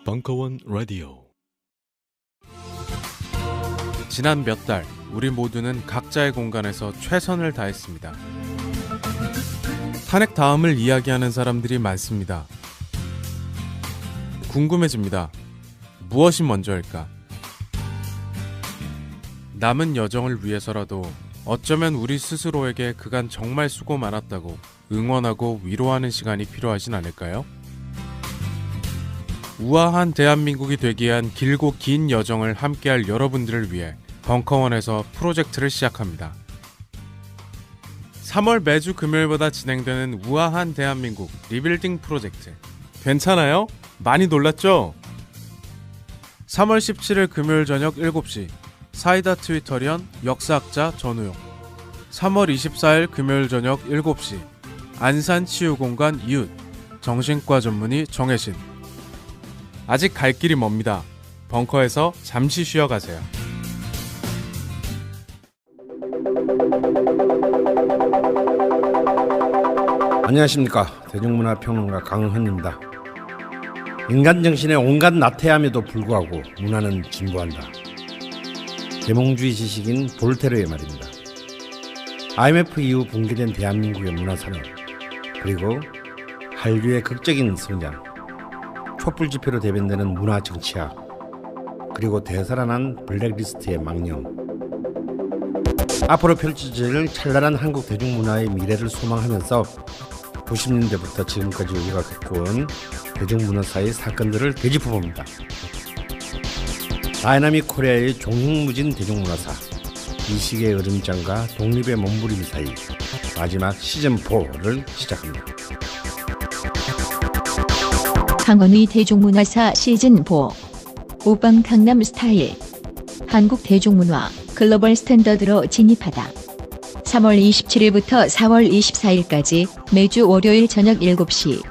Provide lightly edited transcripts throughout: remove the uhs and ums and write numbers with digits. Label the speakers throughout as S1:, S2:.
S1: 벙커원 라디오.
S2: 지난 몇 달 우리 모두는 각자의 공간에서 최선을 다했습니다. 탄핵 다음을 이야기하는 사람들이 많습니다. 궁금해집니다. 무엇이 먼저일까? 남은 여정을 위해서라도 어쩌면 우리 스스로에게 그간 정말 수고 많았다고 응원하고 위로하는 시간이 필요하진 않을까요? 우아한 대한민국이 되기 위한 길고 긴 여정을 함께할 여러분들을 위해 벙커원에서 프로젝트를 시작합니다. 3월 매주 금요일마다 진행되는 우아한 대한민국 리빌딩 프로젝트. 괜찮아요? 많이 놀랐죠? 3월 17일 금요일 저녁 7시 사이다 트위터리언 역사학자 전우용. 3월 24일 금요일 저녁 7시 안산치유공간 이웃 정신과 전문의 정혜신. 아직 갈 길이 멉니다. 벙커에서 잠시 쉬어가세요.
S3: 안녕하십니까. 대중문화평론가 강헌입니다. 인간 정신의 온갖 나태함에도 불구하고 문화는 진보한다. 계몽주의 지식인 볼테르의 말입니다. IMF 이후 붕괴된 대한민국의 문화산업, 그리고 한류의 극적인 성장, 촛불 집회로 대변되는 문화 정치학, 그리고 되살아난 블랙리스트의 망령. 앞으로 펼쳐질 찬란한 한국 대중문화의 미래를 소망하면서 90년대부터 지금까지 우리가 겪어온 대중문화사의 사건들을 되짚어봅니다. 다이나믹 코리아의 종횡무진 대중문화사, 이식의 으름장과 독립의 몸부림 사이, 마지막 시즌4를 시작합니다.
S4: 강원의 대중문화사 시즌4 오빵 강남 스타일. 한국 대중문화 글로벌 스탠더드로 진입하다. 3월 27일부터 4월 24일까지 매주 월요일 저녁 7시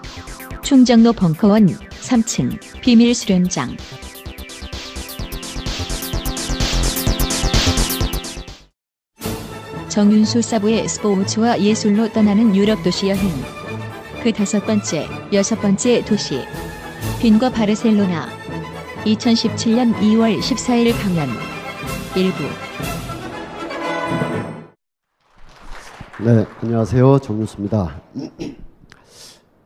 S4: 충정로 벙커원 3층 비밀 수련장. 정윤수 사부의 스포츠와 예술로 떠나는 유럽 도시 여행. 그 5번째, 6번째 도시. 빈과 바르셀로나. 2017년 2월 14일 강연. 일부.
S5: 네, 안녕하세요. 정윤수입니다.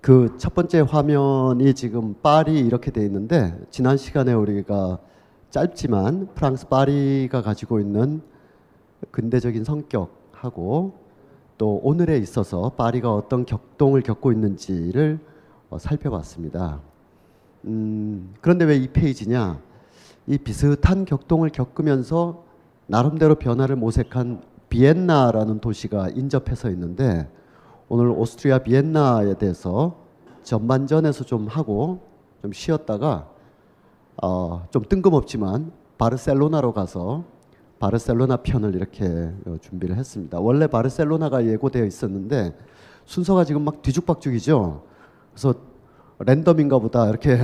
S5: 그 첫 번째 화면이 지금 파리 이렇게 돼 있는데, 지난 시간에 우리가 짧지만 프랑스 파리가 가지고 있는 근대적인 성격하고 또 오늘에 있어서 파리가 어떤 격동을 겪고 있는지를 살펴봤습니다. 그런데 왜 이 페이지냐? 이 비슷한 격동을 겪으면서 나름대로 변화를 모색한 비엔나라는 도시가 인접해서 있는데, 오늘 오스트리아 비엔나에 대해서 전반전에서 좀 하고 좀 쉬었다가 좀 뜬금없지만 바르셀로나로 가서 바르셀로나 편을 이렇게 준비를 했습니다. 원래 바르셀로나가 예고되어 있었는데 순서가 지금 막 뒤죽박죽이죠. 그래서 랜덤인가 보다 이렇게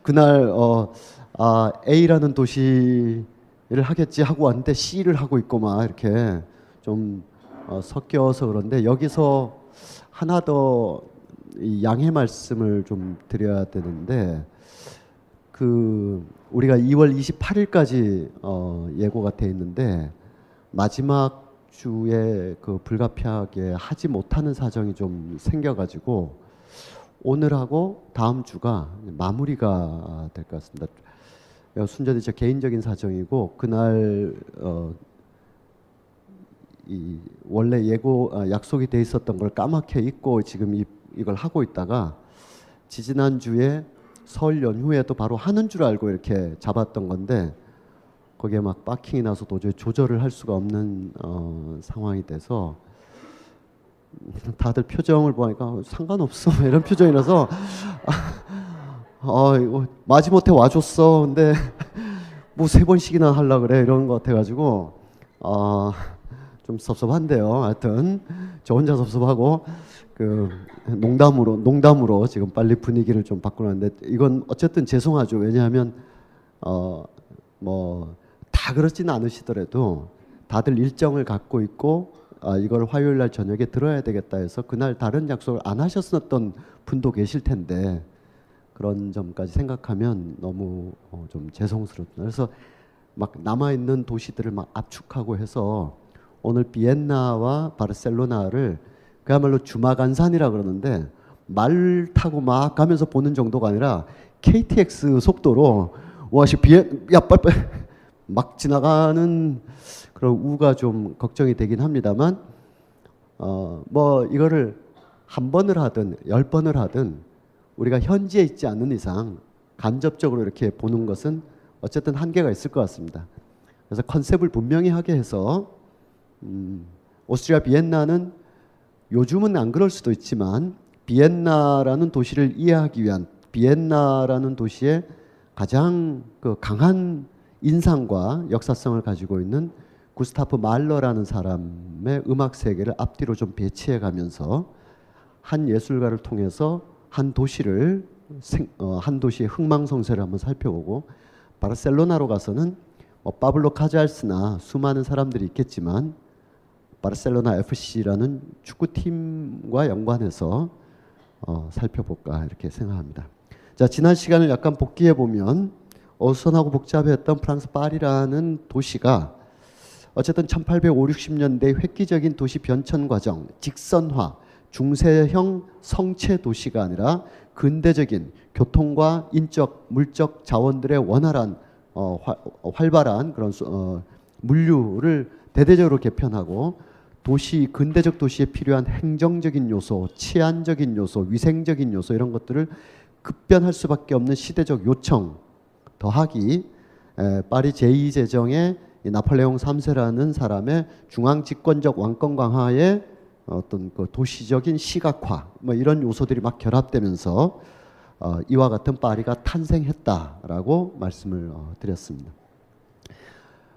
S5: 그날 A라는 도시를 하겠지 하고 왔는데 C를 하고 있고 막 이렇게 좀 섞여서 그런데, 여기서 하나 더 이 양해 말씀을 좀 드려야 되는데, 그 우리가 2월 28일까지 예고가 돼 있는데 마지막 주에 그 불가피하게 하지 못하는 사정이 좀 생겨가지고 오늘하고 다음 주가 마무리가 될 것 같습니다. 순전히 제 개인적인 사정이고, 그날 이 원래 약속이 돼 있었던 걸 까맣게 잊고 지금 이걸 하고 있다가 지지난 주에 설 연휴에도 바로 하는 줄 알고 이렇게 잡았던 건데, 거기에 막 빠킹이 나서 도저히 조절을 할 수가 없는 상황이 돼서 다들 표정을 보니까 상관없어 이런 표정이라서 이거 마지못해 와줬어. 근데 뭐 3번씩이나 하려고 그래 이런 것 같아가지고 좀 섭섭한데요. 하여튼 저 혼자 섭섭하고 그 농담으로 지금 빨리 분위기를 좀 바꾸는데, 이건 어쨌든 죄송하죠. 왜냐하면 뭐 다 그렇지는 않으시더라도 다들 일정을 갖고 있고 이걸 화요일 날 저녁에 들어야 되겠다 해서 그날 다른 약속을 안 하셨었던 분도 계실 텐데 그런 점까지 생각하면 너무 좀 죄송스럽다. 그래서 막 남아있는 도시들을 막 압축하고 해서 오늘 비엔나와 바르셀로나를 그야말로 주마간산이라 그러는데 말 타고 막 가면서 보는 정도가 아니라 KTX 속도로 와시 야 빨리 막 지나가는 그런 우가 좀 걱정이 되긴 합니다만 뭐 이거를 한 번을 하든 10번을 하든 우리가 현지에 있지 않는 이상 간접적으로 이렇게 보는 것은 어쨌든 한계가 있을 것 같습니다. 그래서 컨셉을 분명히 하게 해서 오스트리아 비엔나는 요즘은 안 그럴 수도 있지만 비엔나라는 도시를 이해하기 위한 비엔나라는 도시의 가장 그 강한 인상과 역사성을 가지고 있는 구스타프 말러라는 사람의 음악 세계를 앞뒤로 좀 배치해 가면서 한 예술가를 통해서 한 도시를 한 도시의 흥망성쇠를 한번 살펴보고 바르셀로나로 가서는 파블로 카잘스나 수많은 사람들이 있겠지만 바르셀로나 FC라는 축구팀과 연관해서 살펴볼까 이렇게 생각합니다. 자, 지난 시간을 약간 복기해 보면 어수선하고 복잡했던 프랑스 파리라는 도시가 어쨌든 1850~60년대 획기적인 도시 변천 과정, 직선화, 중세형 성체 도시가 아니라 근대적인 교통과 인적, 물적 자원들의 원활한 활발한 그런 물류를 대대적으로 개편하고 도시, 근대적 도시에 필요한 행정적인 요소, 치안적인 요소, 위생적인 요소 이런 것들을 급변할 수밖에 없는 시대적 요청 더하기 파리 제2제정의 나폴레옹 3세라는 사람의 중앙 집권적 왕권 강화의 어떤 그 도시적인 시각화 뭐 이런 요소들이 막 결합되면서 이와 같은 파리가 탄생했다라고 말씀을 드렸습니다.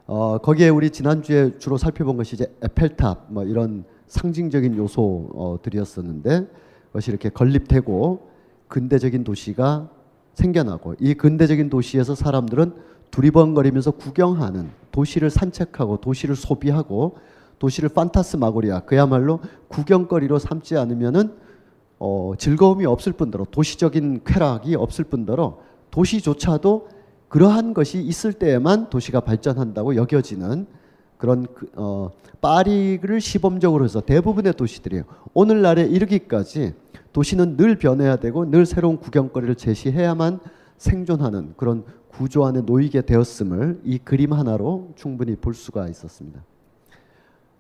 S5: 거기에 우리 지난주에 주로 살펴본 것이 이제 에펠탑 뭐 이런 상징적인 요소들이었었는데 그것이 이렇게 건립되고 근대적인 도시가 생겨나고 이 근대적인 도시에서 사람들은 두리번거리면서 구경하는 도시를 산책하고 도시를 소비하고 도시를 판타스마고리아 그야말로 구경거리로 삼지 않으면은 즐거움이 없을 뿐더러 도시적인 쾌락이 없을 뿐더러 도시조차도 그러한 것이 있을 때에만 도시가 발전한다고 여겨지는 그런 파리를 시범적으로 해서 대부분의 도시들이에요. 오늘날에 이르기까지 도시는 늘 변해야 되고 늘 새로운 구경거리를 제시해야만 생존하는 그런 구조 안에 놓이게 되었음을 이 그림 하나로 충분히 볼 수가 있었습니다.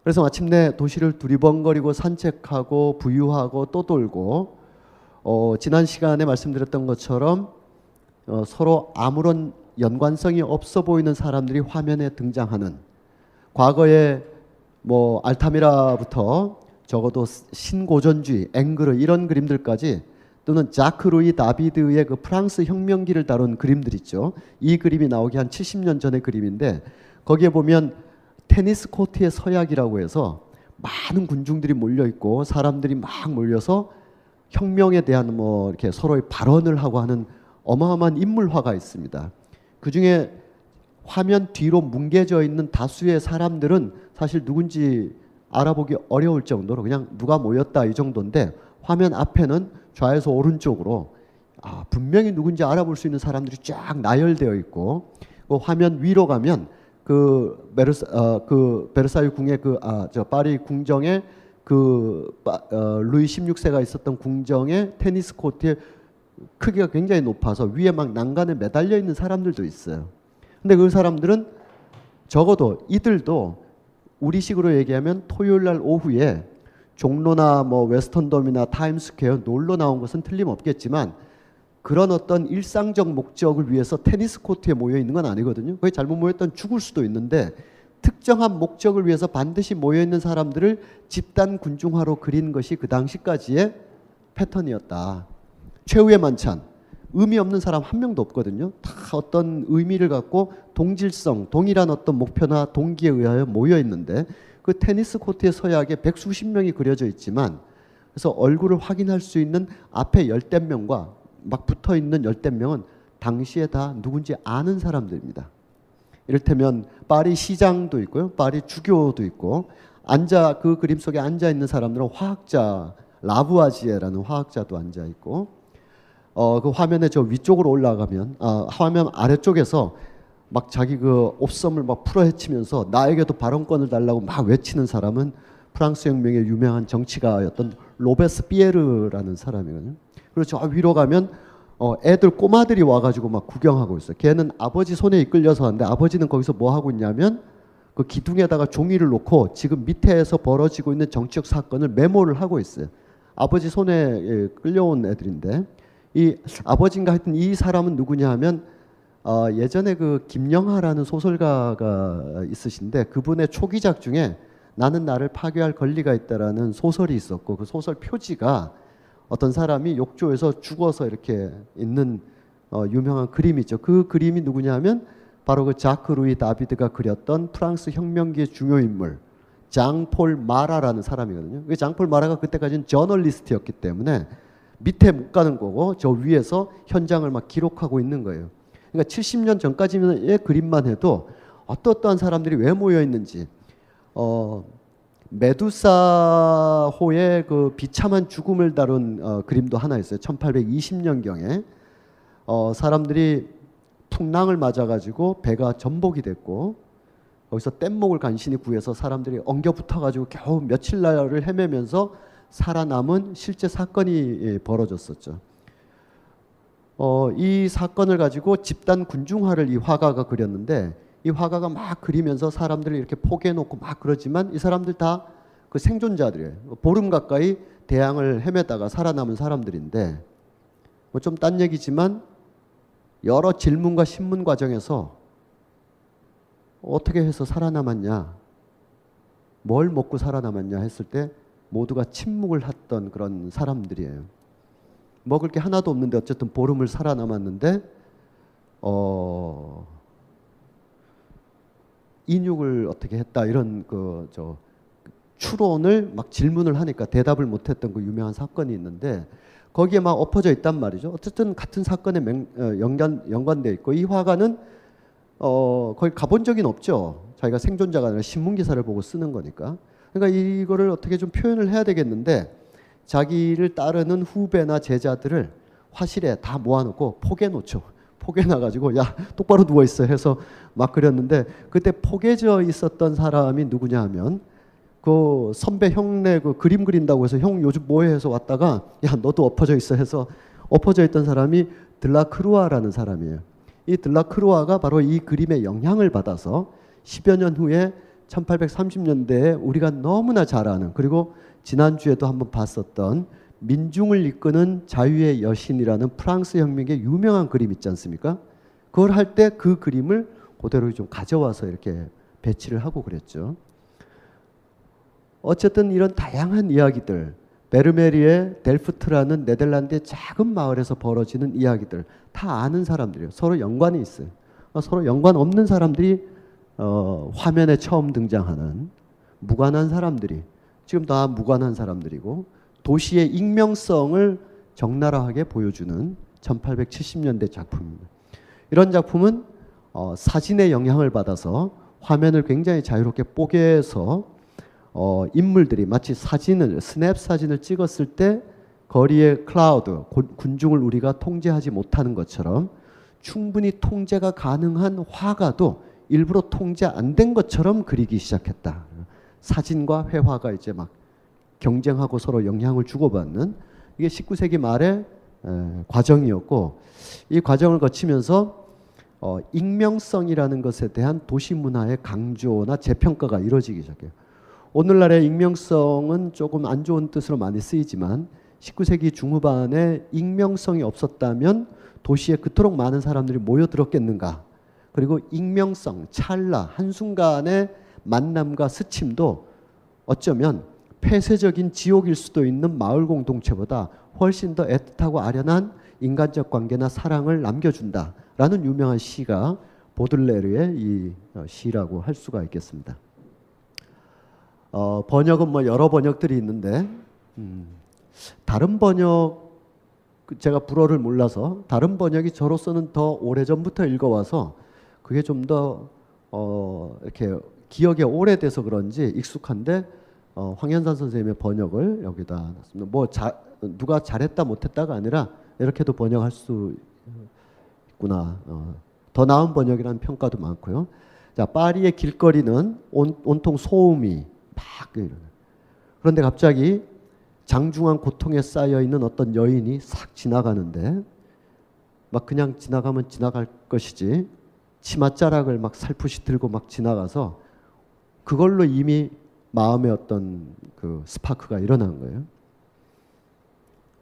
S5: 그래서 마침내 도시를 두리번거리고 산책하고 부유하고 또 돌고 지난 시간에 말씀드렸던 것처럼 서로 아무런 연관성이 없어 보이는 사람들이 화면에 등장하는 과거에 뭐 알타미라부터 적어도 신고전주의, 앵그르 이런 그림들까지 또는 자크 루이 다비드의 그 프랑스 혁명기를 다룬 그림들 있죠. 이 그림이 나오기 한 70년 전의 그림인데 거기에 보면 테니스 코트의 서약이라고 해서 많은 군중들이 몰려 있고 사람들이 막 몰려서 혁명에 대한 뭐 이렇게 서로의 발언을 하고 하는 어마어마한 인물화가 있습니다. 그 중에 화면 뒤로 뭉개져 있는 다수의 사람들은 사실 누군지 알아보기 어려울 정도로 그냥 누가 모였다 이 정도인데 화면 앞에는 좌에서 오른쪽으로 분명히 누군지 알아볼 수 있는 사람들이 쫙 나열되어 있고 그 화면 위로 가면 그 베르사유 궁의 저 파리 궁정의 루이 16세가 있었던 궁정의 테니스 코트의 크기가 굉장히 높아서 위에 막 난간에 매달려 있는 사람들도 있어요. 근데 그 사람들은 적어도 이들도 우리식으로 얘기하면 토요일 날 오후에 종로나 뭐 웨스턴돔이나 타임스퀘어 놀러 나온 것은 틀림없겠지만 그런 어떤 일상적 목적을 위해서 테니스 코트에 모여 있는 건 아니거든요. 거기 잘못 모였던 죽을 수도 있는데 특정한 목적을 위해서 반드시 모여 있는 사람들을 집단 군중화로 그린 것이 그 당시까지의 패턴이었다. 최후의 만찬. 의미 없는 사람 한 명도 없거든요. 다 어떤 의미를 갖고 동질성, 동일한 어떤 목표나 동기에 의하여 모여 있는데 그 테니스 코트의 서약에 백수십 명이 그려져 있지만 그래서 얼굴을 확인할 수 있는 앞에 열댓 명과 막 붙어 있는 열댓 명은 당시에 다 누군지 아는 사람들입니다. 이를테면 파리 시장도 있고요. 파리 주교도 있고 그 그림 속에 앉아 있는 사람들은 화학자 라부아지에라는 화학자도 앉아 있고, 그 화면에 저 위쪽으로 올라가면 화면 아래쪽에서 막 자기 그 옵섬을 막 풀어헤치면서 나에게도 발언권을 달라고 막 외치는 사람은 프랑스 혁명의 유명한 정치가였던 로베스피에르라는 사람이거든요. 그리고 저 위로 가면 애들 꼬마들이 와가지고 막 구경하고 있어요. 걔는 아버지 손에 이끌려서 하는데 아버지는 거기서 뭐 하고 있냐면 그 기둥에다가 종이를 놓고 지금 밑에서 벌어지고 있는 정치적 사건을 메모를 하고 있어요. 아버지 손에 끌려온 애들인데, 이 아버지인가 하여튼 이 사람은 누구냐 하면 예전에 그 김영하라는 소설가가 있으신데 그분의 초기작 중에 나는 나를 파괴할 권리가 있다라는 소설이 있었고, 그 소설 표지가 어떤 사람이 욕조에서 죽어서 이렇게 있는 유명한 그림이 있죠. 그 그림이 누구냐 하면 바로 그 자크 루이 다비드가 그렸던 프랑스 혁명기의 중요 인물 장폴 마라라는 사람이거든요. 그 장폴 마라가 그때까지는 저널리스트였기 때문에 밑에 못 가는 거고 저 위에서 현장을 막 기록하고 있는 거예요. 그러니까 70년 전까지의 그림만 해도 어떠한 사람들이 왜 모여 있는지, 메두사호의 그 비참한 죽음을 다룬 그림도 하나 있어요. 1820년경에 사람들이 풍랑을 맞아가지고 배가 전복이 됐고 거기서 뗏목을 간신히 구해서 사람들이 엉겨 붙어가지고 겨우 며칠 날을 헤매면서 살아남은 실제 사건이 벌어졌었죠. 이 사건을 가지고 집단 군중화를 이 화가가 그렸는데, 이 화가가 막 그리면서 사람들을 이렇게 포개놓고 막 그러지만 이 사람들 다 그 생존자들이에요. 보름 가까이 대양을 헤매다가 살아남은 사람들인데, 뭐 좀 딴 얘기지만 여러 질문과 신문 과정에서 어떻게 해서 살아남았냐, 뭘 먹고 살아남았냐 했을 때 모두가 침묵을 했던 그런 사람들이에요. 먹을 게 하나도 없는데 어쨌든 보름을 살아남았는데 인육을 어떻게 했다 이런 추론을 막 질문을 하니까 대답을 못했던 그 유명한 사건이 있는데 거기에 막 엎어져 있단 말이죠. 어쨌든 같은 사건에 연관돼 있고, 이 화가는 거기 가본 적은 없죠. 자기가 생존자가 아니라 신문 기사를 보고 쓰는 거니까. 그러니까 이거를 어떻게 좀 표현을 해야 되겠는데 자기를 따르는 후배나 제자들을 화실에 다 모아놓고 포개놓죠. 포개놔가지고 야 똑바로 누워있어 해서 막 그렸는데, 그때 포개져 있었던 사람이 누구냐 하면 그 선배 형네 그 그림 그린다고 해서 형 요즘 뭐해 해서 왔다가 야 너도 엎어져 있어 해서 엎어져 있던 사람이 들라크루아라는 사람이에요. 이 들라크루아가 바로 이 그림의 영향을 받아서 10여 년 후에 1830년대에 우리가 너무나 잘 아는, 그리고 지난주에도 한번 봤었던 민중을 이끄는 자유의 여신이라는 프랑스 혁명의 유명한 그림 있지 않습니까? 그걸 할 때 그 그림을 그대로 좀 가져와서 이렇게 배치를 하고 그랬죠. 어쨌든 이런 다양한 이야기들, 베르메리의 델프트라는 네덜란드의 작은 마을에서 벌어지는 이야기들 다 아는 사람들이에요. 서로 연관이 있어요. 서로 연관 없는 사람들이 화면에 처음 등장하는 무관한 사람들이 지금 다 무관한 사람들이고, 도시의 익명성을 적나라하게 보여주는 1870년대 작품입니다. 이런 작품은 사진의 영향을 받아서 화면을 굉장히 자유롭게 뽀개서 인물들이 마치 스냅 사진을 찍었을 때 거리의 클라우드, 군중을 우리가 통제하지 못하는 것처럼 충분히 통제가 가능한 화가도 일부러 통제 안 된 것처럼 그리기 시작했다. 사진과 회화가 이제 막 경쟁하고 서로 영향을 주고받는, 이게 19세기 말의 과정이었고, 이 과정을 거치면서 익명성이라는 것에 대한 도시 문화의 강조나 재평가가 이루어지기 시작해요. 오늘날의 익명성은 조금 안 좋은 뜻으로 많이 쓰이지만 19세기 중후반에 익명성이 없었다면 도시에 그토록 많은 사람들이 모여들었겠는가. 그리고 익명성, 찰나, 한순간의 만남과 스침도 어쩌면 폐쇄적인 지옥일 수도 있는 마을 공동체보다 훨씬 더 애틋하고 아련한 인간적 관계나 사랑을 남겨준다라는 유명한 시가 보들레르의 이 시라고 할 수가 있겠습니다. 번역은 뭐 여러 번역들이 있는데 다른 번역, 제가 불어를 몰라서 다른 번역이 저로서는 더 오래전부터 읽어와서 그게 좀 더 이렇게 기억에 오래돼서 그런지 익숙한데 황현산 선생님의 번역을 여기다 놨습니다. 뭐 누가 잘했다 못했다가 아니라 이렇게도 번역할 수 있구나. 더 나은 번역이라는 평가도 많고요. 자, 파리의 길거리는 온통 소음이 막 이러는. 그런데 갑자기 장중한 고통에 쌓여 있는 어떤 여인이 싹 지나가는데 막 그냥 지나가면 지나갈 것이지 치맛자락을 막 살풋이 들고 막 지나가서 그걸로 이미 마음의 어떤 그 스파크가 일어난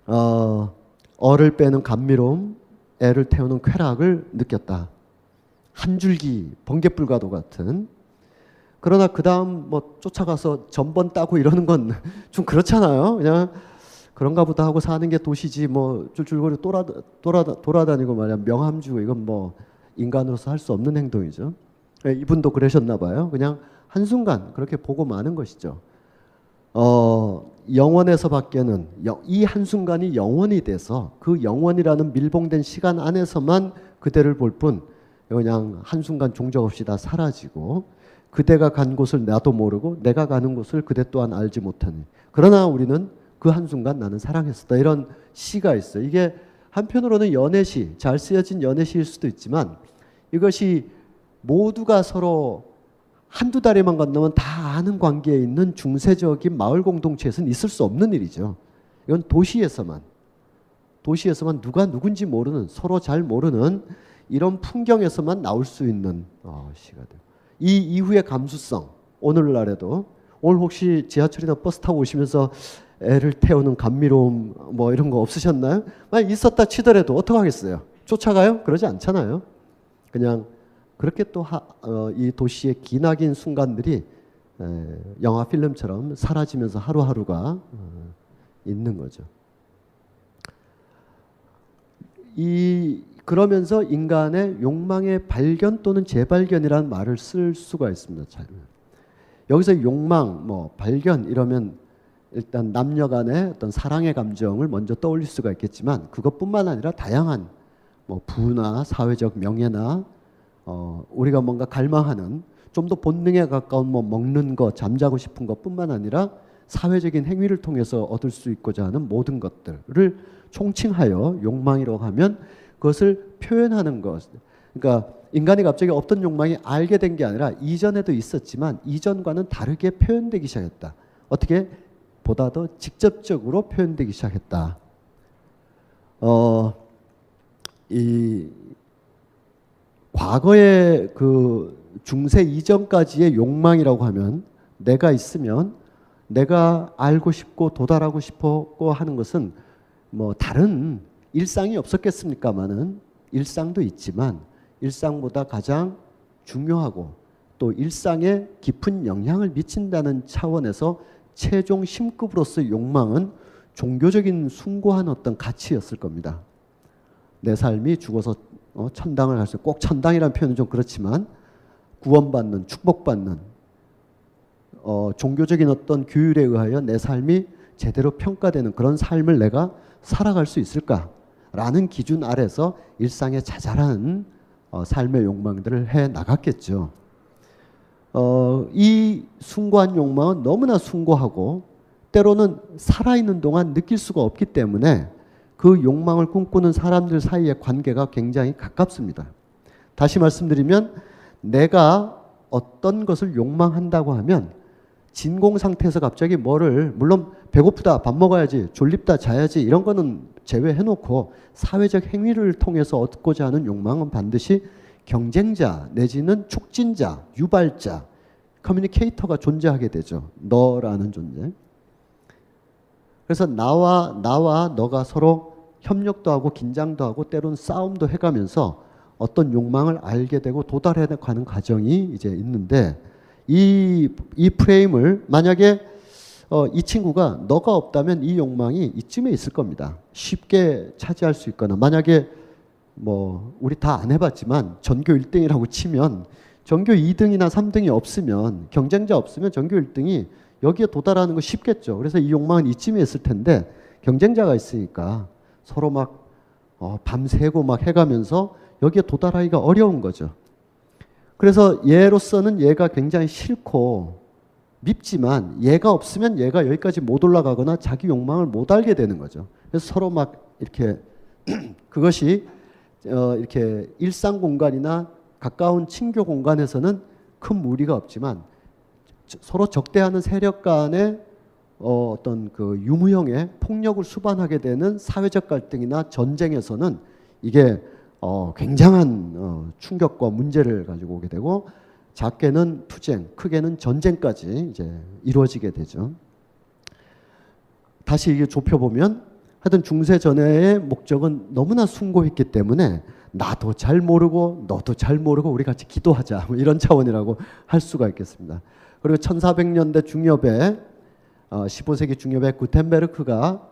S5: 거예요. 얼을 빼는 감미로움, 애를 태우는 쾌락을 느꼈다. 한 줄기 번갯불과도 같은. 그러나 그 다음 뭐 쫓아가서 전번 따고 이러는 건 좀 그렇잖아요. 그냥 그런가 보다 하고 사는 게 도시지 뭐 줄줄거리 돌아다니고 말이야 명함 주고 이건 뭐 인간으로서 할 수 없는 행동이죠. 이분도 그러셨나 봐요. 그냥 한순간 그렇게 보고 마는 것이죠. 영원에서 밖에는 이 한순간이 영원이 돼서 그 영원이라는 밀봉된 시간 안에서만 그대를 볼 뿐 그냥 한순간 종적 없이 다 사라지고 그대가 간 곳을 나도 모르고 내가 가는 곳을 그대 또한 알지 못하니 그러나 우리는 그 한순간 나는 사랑했었다. 이런 시가 있어요. 이게 한편으로는 연애시, 잘 쓰여진 연애시일 수도 있지만 이것이 모두가 서로 한두 다리만 건너면 다 아는 관계에 있는 중세적인 마을 공동체에서는 있을 수 없는 일이죠. 이건 도시에서만 누가 누군지 모르는 서로 잘 모르는 이런 풍경에서만 나올 수 있는 시가 돼요. 이 이후의 감수성 오늘날에도 오늘 혹시 지하철이나 버스 타고 오시면서 애를 태우는 감미로움 뭐 이런 거 없으셨나요? 만약 있었다 치더라도 어떡하겠어요? 쫓아가요? 그러지 않잖아요. 그냥 그렇게 또 이 도시의 기나긴 순간들이 영화 필름처럼 사라지면서 하루하루가 있는 거죠. 그러면서 인간의 욕망의 발견 또는 재발견이라는 말을 쓸 수가 있습니다. 여기서 욕망, 뭐 발견 이러면 일단 남녀 간의 어떤 사랑의 감정을 먼저 떠올릴 수가 있겠지만 그것뿐만 아니라 다양한 뭐 부나 사회적 명예나 우리가 뭔가 갈망하는 좀 더 본능에 가까운 뭐 먹는 것, 잠자고 싶은 것뿐만 아니라 사회적인 행위를 통해서 얻을 수 있고자 하는 모든 것들을 총칭하여 욕망이라고 하면 그것을 표현하는 것. 그러니까 인간이 갑자기 없던 욕망이 알게 된 게 아니라 이전에도 있었지만 이전과는 다르게 표현되기 시작했다. 어떻게? 보다 더 직접적으로 표현되기 시작했다. 이 과거의 그 중세 이전까지의 욕망이라고 하면 내가 있으면 내가 알고 싶고 도달하고 싶고 하는 것은 뭐 다른 일상이 없었겠습니까마는 일상도 있지만 일상보다 가장 중요하고 또 일상에 깊은 영향을 미친다는 차원에서 최종 심급으로서의 욕망은 종교적인 숭고한 어떤 가치였을 겁니다. 내 삶이 죽어서 천당을 갈 수, 꼭 천당이라는 표현은 좀 그렇지만 구원받는, 축복받는 종교적인 어떤 규율에 의하여 내 삶이 제대로 평가되는 그런 삶을 내가 살아갈 수 있을까라는 기준 아래서 일상의 자잘한 삶의 욕망들을 해 나갔겠죠. 이 숭고한 욕망은 너무나 숭고하고 때로는 살아있는 동안 느낄 수가 없기 때문에 그 욕망을 꿈꾸는 사람들 사이의 관계가 굉장히 가깝습니다. 다시 말씀드리면 내가 어떤 것을 욕망한다고 하면 진공 상태에서 갑자기 물론 배고프다 밥 먹어야지 졸립다 자야지 이런 거는 제외해놓고 사회적 행위를 통해서 얻고자 하는 욕망은 반드시 경쟁자 내지는 촉진자, 유발자, 커뮤니케이터가 존재하게 되죠. 너라는 존재. 그래서 나와 너가 서로 협력도 하고 긴장도 하고 때로는 싸움도 해가면서 어떤 욕망을 알게 되고 도달해가는 과정이 이제 있는데 이 프레임을 만약에 이 친구가 너가 없다면 이 욕망이 이쯤에 있을 겁니다. 쉽게 차지할 수 있거나 만약에 뭐 우리 다 안 해봤지만 전교 1등이라고 치면 전교 2등이나 3등이 없으면 경쟁자 없으면 전교 1등이 여기에 도달하는 거 쉽겠죠. 그래서 이 욕망은 이쯤에 있을 텐데 경쟁자가 있으니까 서로 막 밤새고 막 해가면서 여기에 도달하기가 어려운 거죠. 그래서 얘로서는 얘가 굉장히 싫고 밉지만 얘가 없으면 얘가 여기까지 못 올라가거나 자기 욕망을 못 알게 되는 거죠. 그래서 서로 막 이렇게 그것이 이렇게 일상 공간이나 가까운 친교 공간에서는 큰 무리가 없지만 서로 적대하는 세력 간의 어떤 그 유무형의 폭력을 수반하게 되는 사회적 갈등이나 전쟁에서는 이게 굉장한 충격과 문제를 가지고 오게 되고 작게는 투쟁, 크게는 전쟁까지 이제 이루어지게 되죠. 다시 이게 좁혀보면 하여튼 중세전의 목적은 너무나 숭고했기 때문에 나도 잘 모르고 너도 잘 모르고 우리 같이 기도하자 뭐 이런 차원이라고 할 수가 있겠습니다. 그리고 1400년대 중엽에 15세기 중엽에 구텐베르크가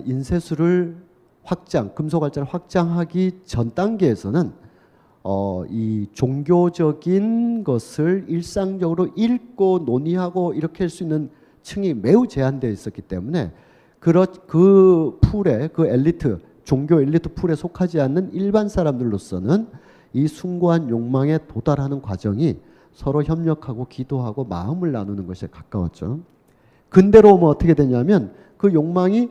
S5: 인쇄술을 확장, 금속활자를 확장하기 전 단계에서는 이 종교적인 것을 일상적으로 읽고 논의하고 이렇게 할 수 있는 층이 매우 제한되어 있었기 때문에 그 풀에, 그 엘리트, 종교 엘리트 풀에 속하지 않는 일반 사람들로서는 이 숭고한 욕망에 도달하는 과정이 서로 협력하고 기도하고 마음을 나누는 것에 가까웠죠. 근대로 오면 어떻게 되냐면 그 욕망이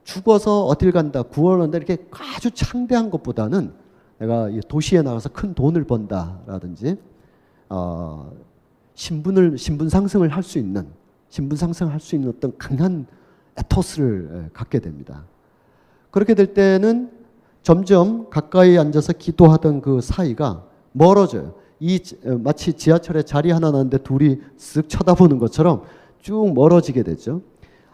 S5: 죽어서 어딜 간다, 구원한다 이렇게 아주 창대한 것보다는 내가 도시에 나가서 큰 돈을 번다라든지 신분 상승을 할 수 있는 어떤 강한 에토스를 갖게 됩니다. 그렇게 될 때는 점점 가까이 앉아서 기도하던 그 사이가 멀어져요. 마치 지하철에 자리 하나 놨는데 둘이 쓱 쳐다보는 것처럼 쭉 멀어지게 되죠.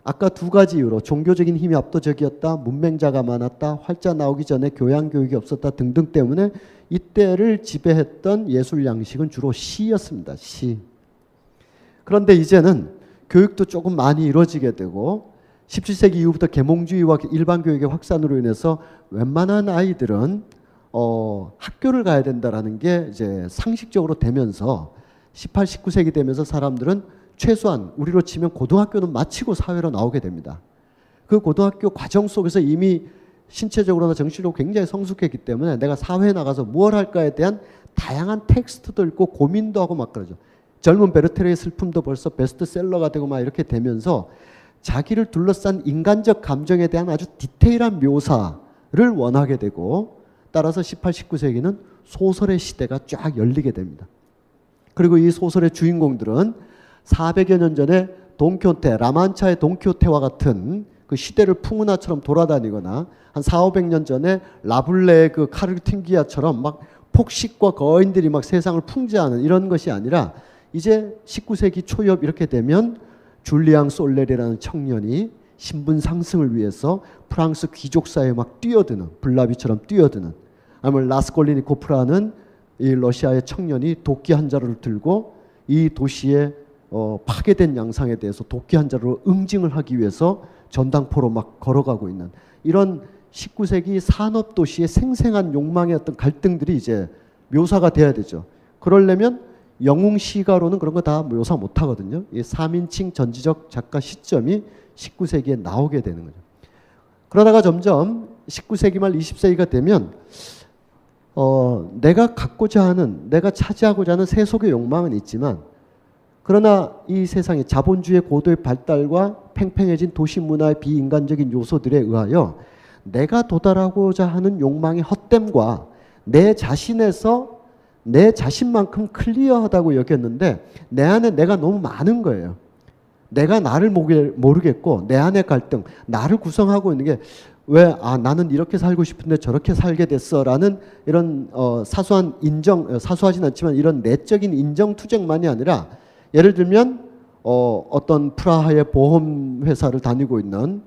S5: 아까 두 가지 이유로 종교적인 힘이 압도적이었다, 문맹자가 많았다, 활자 나오기 전에 교양 교육이 없었다 등등 때문에 이때를 지배했던 예술 양식은 주로 시였습니다. 시. 그런데 이제는 교육도 조금 많이 이루어지게 되고 17세기 이후부터 계몽주의와 일반 교육의 확산으로 인해서 웬만한 아이들은 학교를 가야 된다라는 게 이제 상식적으로 되면서 18, 19세기 되면서 사람들은 최소한 우리로 치면 고등학교는 마치고 사회로 나오게 됩니다. 그 고등학교 과정 속에서 이미 신체적으로나 정신적으로 굉장히 성숙했기 때문에 내가 사회에 나가서 무엇 할까에 대한 다양한 텍스트도 읽고 고민도 하고 막 그러죠. 젊은 베르테르의 슬픔도 벌써 베스트셀러가 되고 막 이렇게 되면서 자기를 둘러싼 인간적 감정에 대한 아주 디테일한 묘사를 원하게 되고 따라서 18, 19세기는 소설의 시대가 쫙 열리게 됩니다. 그리고 이 소설의 주인공들은 400여 년 전에 돈키호테, 라만차의 돈키호테와 같은 그 시대를 풍운하처럼 돌아다니거나 한 400~500년 전에 라블레의 그 카르팅기아처럼 막 폭식과 거인들이 막 세상을 풍자하는 이런 것이 아니라 이제 19세기 초엽 이렇게 되면 줄리앙 솔레리라는 청년이 신분 상승을 위해서 프랑스 귀족사에 막 뛰어드는, 블라비처럼 뛰어드는, 아니면 라스콜리니코프라는 이 러시아의 청년이 도끼 한 자루를 들고 이 도시의 파괴된 양상에 대해서 도끼 한 자루로 응징을 하기 위해서 전당포로 막 걸어가고 있는 이런 19세기 산업도시의 생생한 욕망의 어떤 갈등들이 이제 묘사가 돼야 되죠. 그러려면 영웅시가로는 그런 거 다 묘사 못하거든요. 이 3인칭 전지적 작가 시점이 19세기에 나오게 되는 거죠. 그러다가 점점 19세기 말 20세기가 되면 내가 갖고자 하는, 내가 차지하고자 하는 세속의 욕망은 있지만 그러나 이 세상의 자본주의 고도의 발달과 팽팽해진 도시 문화의 비인간적인 요소들에 의하여 내가 도달하고자 하는 욕망의 헛됨과 내 자신에서 내 자신만큼 클리어하다고 여겼는데 내 안에 내가 너무 많은 거예요. 내가 나를 모르겠고 내 안의 갈등, 나를 구성하고 있는 게 왜 나는 이렇게 살고 싶은데 저렇게 살게 됐어 라는 이런 사소한 인정, 사소하진 않지만 이런 내적인 인정 투쟁만이 아니라 예를 들면 어떤 프라하의 보험회사를 다니고 있는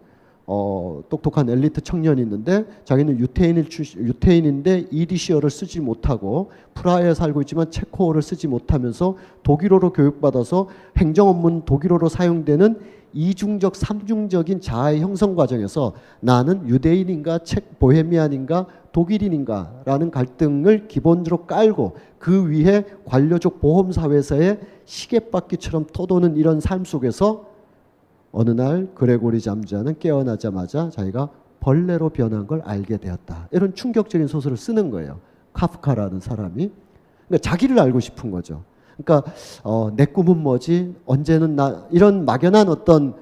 S5: 똑똑한 엘리트 청년이 있는데 자기는 유태인인데 이디시어를 쓰지 못하고 프라하에 살고 있지만 체코어를 쓰지 못하면서 독일어로 교육받아서 행정업무는 독일어로 사용되는 이중적 삼중적인 자아의 형성 과정에서 나는 유대인인가 보헤미안인가 독일인인가 라는 갈등을 기본적으로 깔고 그 위에 관료적 보험사회에서의 시계바퀴처럼 떠도는 이런 삶 속에서 어느 날 그레고리 잠자는 깨어나자마자 자기가 벌레로 변한 걸 알게 되었다. 이런 충격적인 소설을 쓰는 거예요. 카프카라는 사람이. 그러니까 자기를 알고 싶은 거죠. 그러니까 내 꿈은 뭐지? 언제는 나 이런 막연한 어떤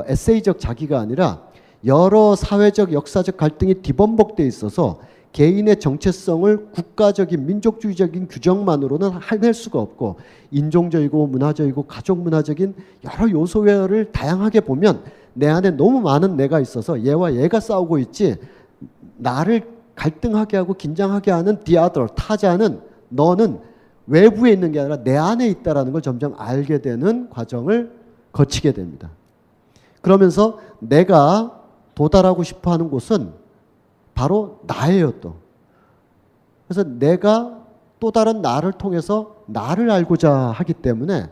S5: 에세이적 자기가 아니라 여러 사회적 역사적 갈등이 뒤범벅돼 있어서 개인의 정체성을 국가적인 민족주의적인 규정만으로는 해낼 수가 없고 인종적이고 문화적이고 가족 문화적인 여러 요소를 다양하게 보면 내 안에 너무 많은 내가 있어서 얘와 얘가 싸우고 있지 나를 갈등하게 하고 긴장하게 하는 the other, 타자는 너는 외부에 있는 게 아니라 내 안에 있다는 걸 점점 알게 되는 과정을 거치게 됩니다. 그러면서 내가 도달하고 싶어하는 곳은 바로 나예요 또. 그래서 내가 또 다른 나를 통해서 나를 알고자 하기 때문에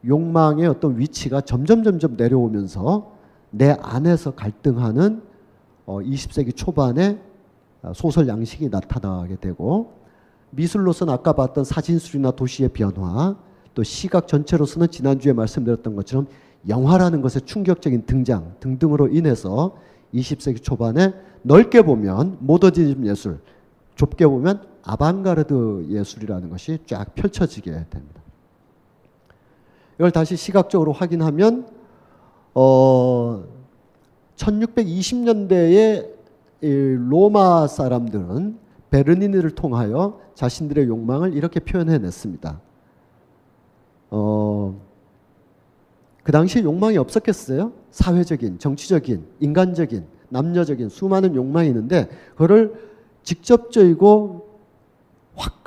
S5: 욕망의 어떤 위치가 점점 내려오면서 내 안에서 갈등하는 20세기 초반에 소설 양식이 나타나게 되고 미술로서는 아까 봤던 사진술이나 도시의 변화 또 시각 전체로서는 지난주에 말씀드렸던 것처럼 영화라는 것의 충격적인 등장 등등으로 인해서 20세기 초반에 넓게 보면 모더니즘 예술, 좁게 보면 아방가르드 예술이라는 것이 쫙 펼쳐지게 됩니다. 이걸 다시 시각적으로 확인하면 1620년대에 로마 사람들은 베르니니를 통하여 자신들의 욕망을 이렇게 표현해냈습니다. 그 당시에 욕망이 없었겠어요? 사회적인, 정치적인, 인간적인, 남녀적인 수많은 욕망이 있는데 그거를 직접적이고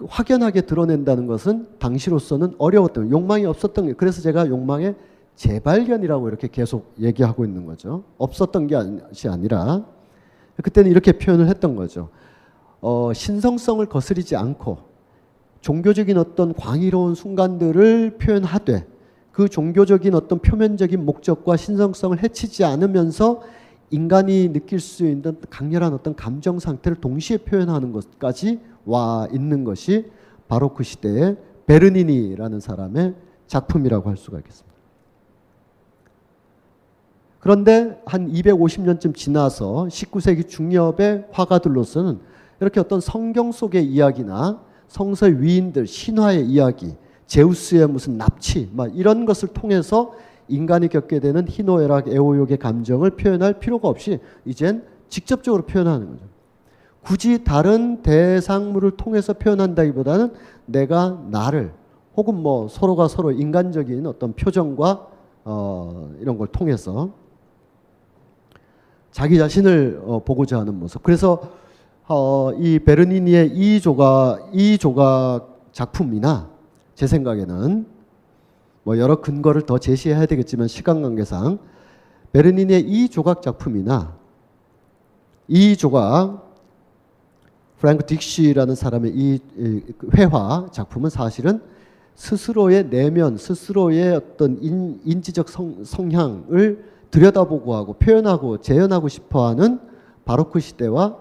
S5: 확연하게 드러낸다는 것은 당시로서는 어려웠던 욕망이 없었던 게 그래서 제가 욕망의 재발견이라고 이렇게 계속 얘기하고 있는 거죠. 없었던 것이 아니라 그때는 이렇게 표현을 했던 거죠. 신성성을 거스르지 않고 종교적인 어떤 광의로운 순간들을 표현하되 그 종교적인 어떤 표면적인 목적과 신성성을 해치지 않으면서 인간이 느낄 수 있는 강렬한 어떤 감정 상태를 동시에 표현하는 것까지 와 있는 것이 바로 그 시대의 베르니니라는 사람의 작품이라고 할 수가 있겠습니다. 그런데 한 250년쯤 지나서 19세기 중엽의 화가들로서는 이렇게 어떤 성경 속의 이야기나 성서의 위인들, 신화의 이야기, 제우스의 무슨 납치 막 이런 것을 통해서 인간이 겪게 되는 희노애락, 애호욕의 감정을 표현할 필요가 없이 이젠 직접적으로 표현하는 거죠. 굳이 다른 대상물을 통해서 표현한다기보다는 내가 나를 혹은 뭐 서로가 서로 인간적인 어떤 표정과 이런 걸 통해서 자기 자신을 보고자 하는 모습. 그래서 이 베르니니의 이 조각 작품이나 제 생각에는 뭐 여러 근거를 더 제시해야 되겠지만 시간 관계상 베르니니의 이 조각 작품이나 이 조각 프랭크 딕시라는 사람의 이 회화 작품은 사실은 스스로의 내면, 스스로의 어떤 인지적 성향을 들여다보고 하고 표현하고 재현하고 싶어하는 바로크 시대와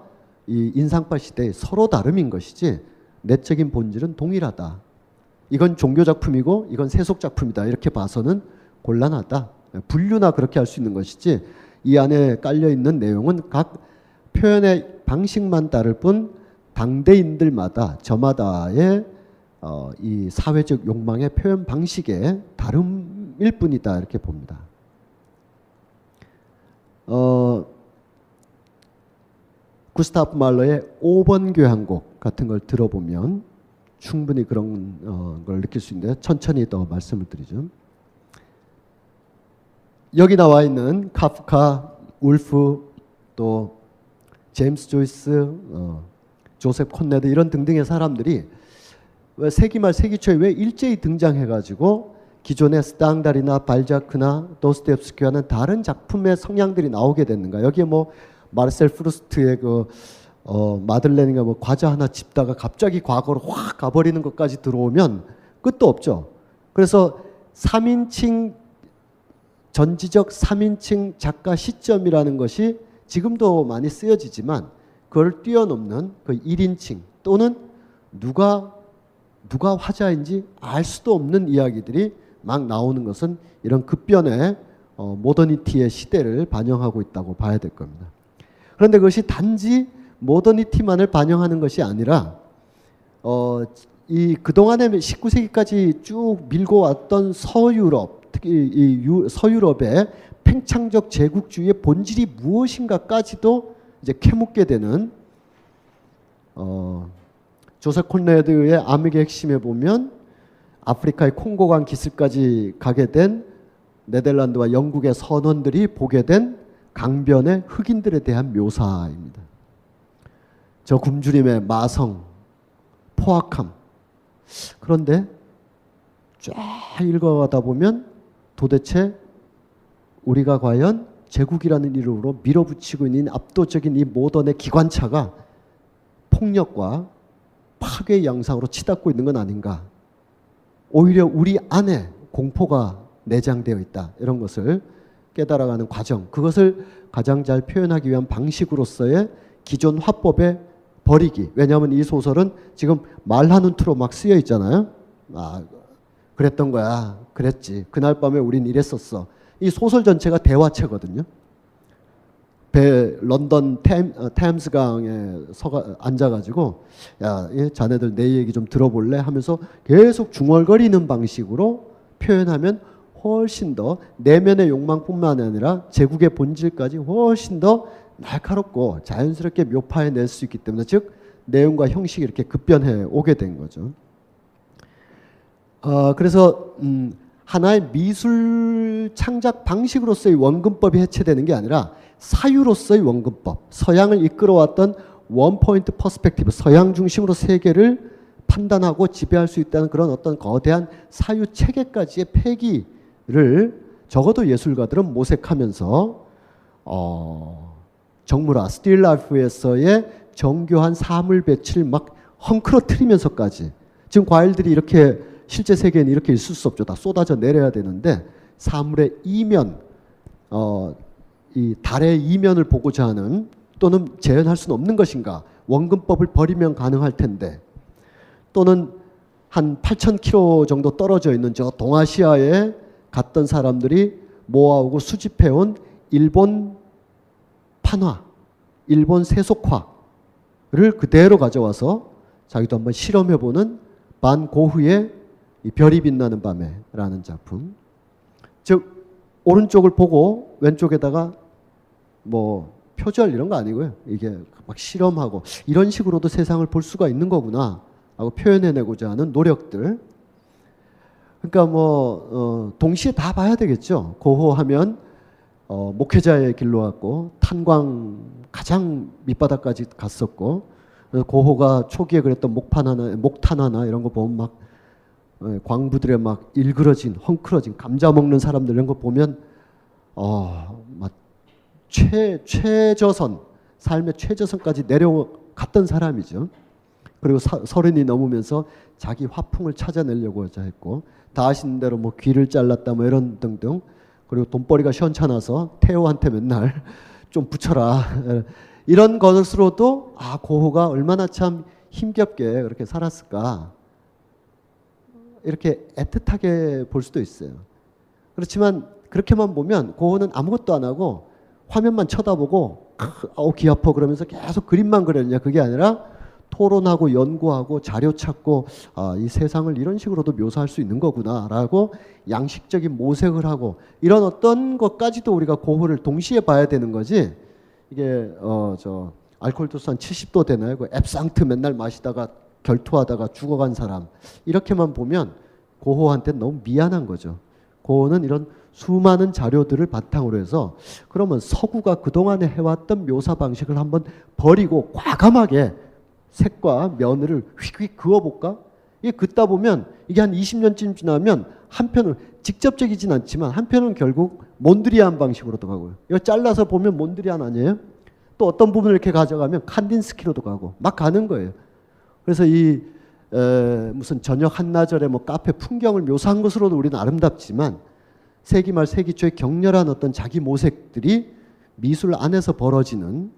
S5: 이 인상파 시대의 서로 다름인 것이지 내적인 본질은 동일하다. 이건 종교 작품이고 이건 세속 작품이다. 이렇게 봐서는 곤란하다. 분류나 그렇게 할 수 있는 것이지 이 안에 깔려 있는 내용은 각 표현의 방식만 다를 뿐 당대인들마다 저마다의 이 사회적 욕망의 표현 방식의 다름일 뿐이다. 이렇게 봅니다. 구스타프 말러의 5번 교향곡 같은 걸 들어보면 충분히 그런 걸 느낄 수 있는데 천천히 더 말씀을 드리죠. 여기 나와 있는 카프카, 울프, 또 제임스 조이스, 조셉 콘레드 이런 등등의 사람들이 왜 세기말 세기초에 왜 일제히 등장해가지고 기존의 스탕달이나 발자크나 도스토옙스키와는 다른 작품의 성향들이 나오게 됐는가? 여기에 뭐 마르셀 프루스트의 그 마들렌인가 뭐 과자 하나 집다가 갑자기 과거로 확 가버리는 것까지 들어오면 끝도 없죠. 그래서 3인칭 전지적 3인칭 작가 시점이라는 것이 지금도 많이 쓰여지지만 그걸 뛰어넘는 그 1인칭 또는 누가 화자인지 알 수도 없는 이야기들이 막 나오는 것은 이런 급변의 모더니티의 시대를 반영하고 있다고 봐야 될 겁니다. 그런데 그것이 단지 모더니티만을 반영하는 것이 아니라 이 그동안에 19세기까지 쭉 밀고 왔던 서유럽, 특히 이 서유럽의 팽창적 제국주의의 본질이 무엇인가까지도 이제 캐묻게 되는 조셉 콘레드의 암흑의 핵심에 보면 아프리카의 콩고강 기슭까지 가게 된 네덜란드와 영국의 선원들이 보게 된 강변의 흑인들에 대한 묘사입니다. 저 굶주림의 마성, 포악함. 그런데 쫙 읽어가다 보면 도대체 우리가 과연 제국이라는 이름으로 밀어붙이고 있는 압도적인 이 모던의 기관차가 폭력과 파괴의 양상으로 치닫고 있는 건 아닌가. 오히려 우리 안에 공포가 내장되어 있다. 이런 것을 깨달아가는 과정. 그것을 가장 잘 표현하기 위한 방식으로서의 기존 화법의 버리기. 왜냐하면 이 소설은 지금 말하는 투로 막 쓰여 있잖아요. 아, 그랬던 거야. 그랬지. 그날 밤에 우린 이랬었어. 이 소설 전체가 대화체거든요. 런던 템스강에 앉아가지고 야, 자네들 내 얘기 좀 들어볼래? 하면서 계속 중얼거리는 방식으로 표현하면 훨씬 더 내면의 욕망뿐만 아니라 제국의 본질까지 훨씬 더 날카롭고 자연스럽게 묘파해낼 수 있기 때문에, 즉 내용과 형식이 이렇게 급변해 오게 된 거죠. 그래서 하나의 미술 창작 방식으로서의 원근법이 해체되는 게 아니라 사유로서의 원근법, 서양을 이끌어왔던 원포인트 퍼스펙티브, 서양 중심으로 세계를 판단하고 지배할 수 있다는 그런 어떤 거대한 사유 체계까지의 폐기를 적어도 예술가들은 모색하면서 정물화, 스틸 라이프에서의 정교한 사물 배치를 막 헝클어트리면서까지, 지금 과일들이 이렇게 실제 세계에는 이렇게 있을 수 없죠. 다 쏟아져 내려야 되는데 사물의 이면, 이 달의 이면을 보고자 하는, 또는 재현할 수는 없는 것인가. 원근법을 버리면 가능할 텐데, 또는 한 8,000km 정도 떨어져 있는 저 동아시아에 갔던 사람들이 모아오고 수집해온 일본 판화, 일본 세속화를 그대로 가져와서 자기도 한번 실험해보는 반 고흐의 이 별이 빛나는 밤에라는 작품. 즉 오른쪽을 보고 왼쪽에다가 뭐 표절 이런 거 아니고요. 이게 막 실험하고 이런 식으로도 세상을 볼 수가 있는 거구나 라고 표현해내고자 하는 노력들. 그러니까 뭐 동시에 다 봐야 되겠죠. 고호하면 목회자의 길로 갔고 탄광 가장 밑바닥까지 갔었고, 고호가 초기에 그랬던 목탄 하나 이런 거 보면 막 광부들의 막 일그러진 헝클어진 감자 먹는 사람들 이런 거 보면 막 최저선, 삶의 최저선까지 내려갔던 사람이죠. 그리고 서른이 넘으면서 자기 화풍을 찾아내려고 했고, 다 아시는 대로 뭐 귀를 잘랐다 뭐 이런 등등. 그리고 돈벌이가 시원찮아서 태호한테 맨날 좀 붙여라 이런 것으로도 고호가 얼마나 참 힘겹게 그렇게 살았을까, 이렇게 애틋하게 볼 수도 있어요. 그렇지만 그렇게만 보면 고호는 아무것도 안 하고 화면만 쳐다보고 귀 아파 그러면서 계속 그림만 그렸냐, 그게 아니라 토론하고 연구하고 자료 찾고 이 세상을 이런 식으로도 묘사할 수 있는 거구나라고 양식적인 모색을 하고, 이런 어떤 것까지도 우리가 고흐를 동시에 봐야 되는 거지. 이게 저 알코올 도수 한 70도 되나요? 그 앱상트 맨날 마시다가 결투하다가 죽어간 사람, 이렇게만 보면 고흐한테는 너무 미안한 거죠. 고흐는 이런 수많은 자료들을 바탕으로 해서 그러면 서구가 그동안에 해왔던 묘사 방식을 한번 버리고 과감하게 색과 면을 휙휙 그어볼까? 이게 긋다 보면 이게 한 20년쯤 지나면 한편은 직접적이진 않지만 한편은 결국 몬드리안 방식으로도 가고요. 이거 잘라서 보면 몬드리안 아니에요? 또 어떤 부분을 이렇게 가져가면 칸딘스키로도 가고 막 가는 거예요. 그래서 이 무슨 저녁 한나절에 뭐 카페 풍경을 묘사한 것으로도 우리는 아름답지만 세기 말 세기 초의 격렬한 어떤 자기 모색들이 미술 안에서 벌어지는,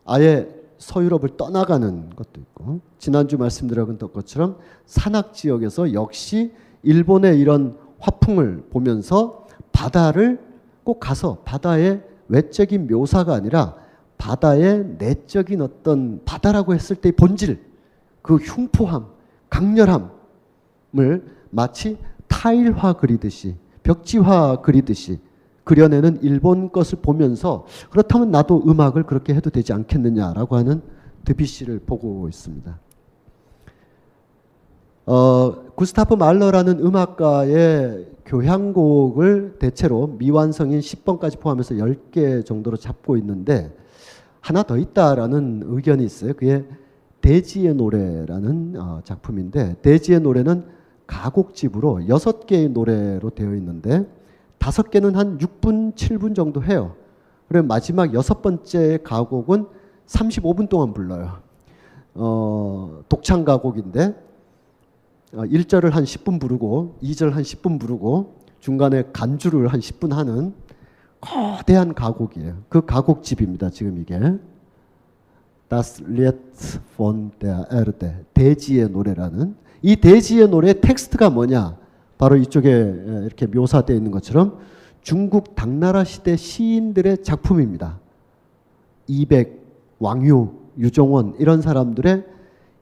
S5: 아예 서유럽을 떠나가는 것도 있고, 지난주 말씀드렸던 것처럼 산악 지역에서 역시 일본의 이런 화풍을 보면서 바다를 꼭 가서 바다의 외적인 묘사가 아니라 바다의 내적인 어떤, 바다라고 했을 때의 본질, 그 흉포함, 강렬함을 마치 타일화 그리듯이 벽지화 그리듯이 그려내는 일본 것을 보면서 그렇다면 나도 음악을 그렇게 해도 되지 않겠느냐라고 하는 드뷔시를 보고 있습니다. 구스타프 말러라는 음악가의 교향곡을 대체로 미완성인 10번까지 포함해서 10개 정도로 잡고 있는데 하나 더 있다라는 의견이 있어요. 그게 대지의 노래라는 작품인데 대지의 노래는 가곡집으로 6개의 노래로 되어 있는데 5개는 한 6분, 7분 정도 해요. 그리고 마지막 6번째 가곡은 35분 동안 불러요. 독창 가곡인데 1절을 한 10분 부르고 2절 한 10분 부르고 중간에 간주를 한 10분 하는 거대한 가곡이에요. 그 가곡집입니다. 지금 이게 Das Lied von der Erde, 대지의 노래라는 이 대지의 노래의 텍스트가 뭐냐? 바로 이쪽에 이렇게 묘사되어 있는 것처럼 중국 당나라 시대 시인들의 작품입니다. 이백, 왕유, 유종원 이런 사람들의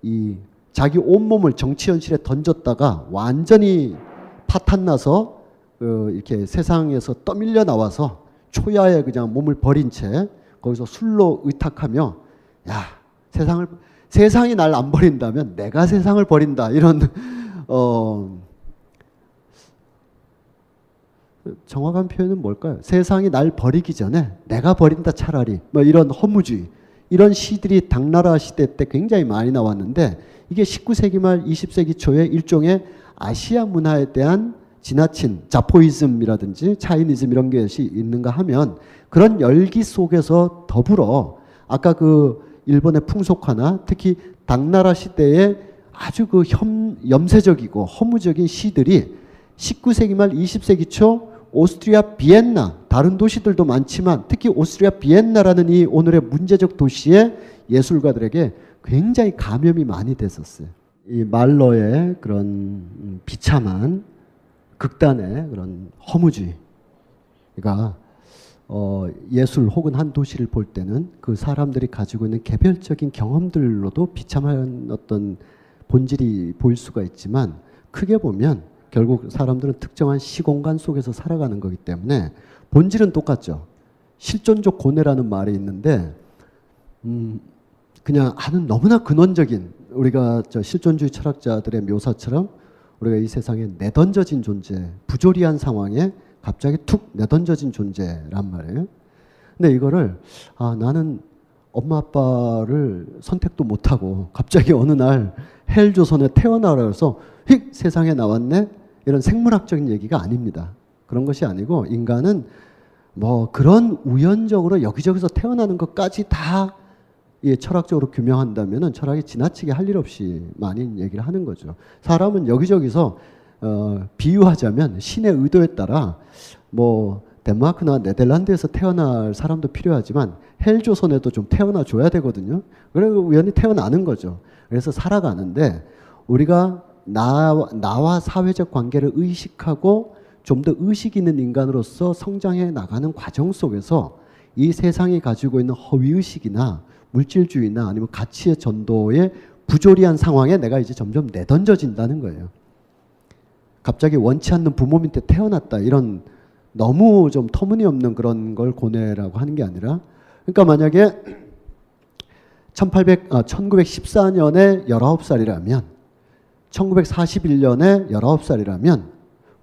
S5: 이 자기 온몸을 정치 현실에 던졌다가 완전히 파탄나서 이렇게 세상에서 떠밀려 나와서 초야에 그냥 몸을 버린 채 거기서 술로 의탁하며 야 세상이 날 안 버린다면 내가 세상을 버린다 이런 정확한 표현은 뭘까요? 세상이 날 버리기 전에 내가 버린다 차라리 뭐 이런 허무주의 이런 시들이 당나라 시대 때 굉장히 많이 나왔는데 이게 19세기 말 20세기 초에 일종의 아시아 문화에 대한 지나친 자포이즘이라든지 차이니즘 이런 것이 있는가 하면 그런 열기 속에서 더불어 아까 그 일본의 풍속화나 특히 당나라 시대의 아주 그 염세적이고 허무적인 시들이 19세기 말 20세기 초 오스트리아 비엔나 다른 도시들도 많지만 특히 오스트리아 비엔나라는 이 오늘의 문제적 도시의 예술가들에게 굉장히 감염이 많이 됐었어요. 이 말러의 그런 비참한 극단의 그런 허무주의가 예술 혹은 한 도시를 볼 때는 그 사람들이 가지고 있는 개별적인 경험들로도 비참한 어떤 본질이 보일 수가 있지만 크게 보면 결국 사람들은 특정한 시공간 속에서 살아가는 거기 때문에 본질은 똑같죠. 실존적 고뇌라는 말이 있는데 그냥 아는 너무나 근원적인 우리가 저 실존주의 철학자들의 묘사처럼 우리가 이 세상에 내던져진 존재, 부조리한 상황에 갑자기 툭 내던져진 존재란 말이에요. 근데 이거를 나는 엄마 아빠를 선택도 못하고 갑자기 어느 날 헬조선에 태어나라 해서 휙 세상에 나왔네 이런 생물학적인 얘기가 아닙니다. 그런 것이 아니고 인간은 뭐 그런 우연적으로 여기저기서 태어나는 것까지 다 철학적으로 규명한다면은 철학이 지나치게 할 일 없이 많이 얘기를 하는 거죠. 사람은 여기저기서 비유하자면 신의 의도에 따라 뭐 덴마크나 네덜란드에서 태어날 사람도 필요하지만 헬조선에도 좀 태어나 줘야 되거든요. 그래서 우연히 태어나는 거죠. 그래서 살아가는데 우리가 나와 사회적 관계를 의식하고 좀 더 의식 있는 인간으로서 성장해 나가는 과정 속에서 이 세상이 가지고 있는 허위의식이나 물질주의나 아니면 가치의 전도의 부조리한 상황에 내가 이제 점점 내던져진다는 거예요. 갑자기 원치 않는 부모 밑에 태어났다 이런 너무 좀 터무니없는 그런 걸 고뇌라고 하는 게 아니라 그러니까 만약에 1914년에 19살이라면 1941년에 19살이라면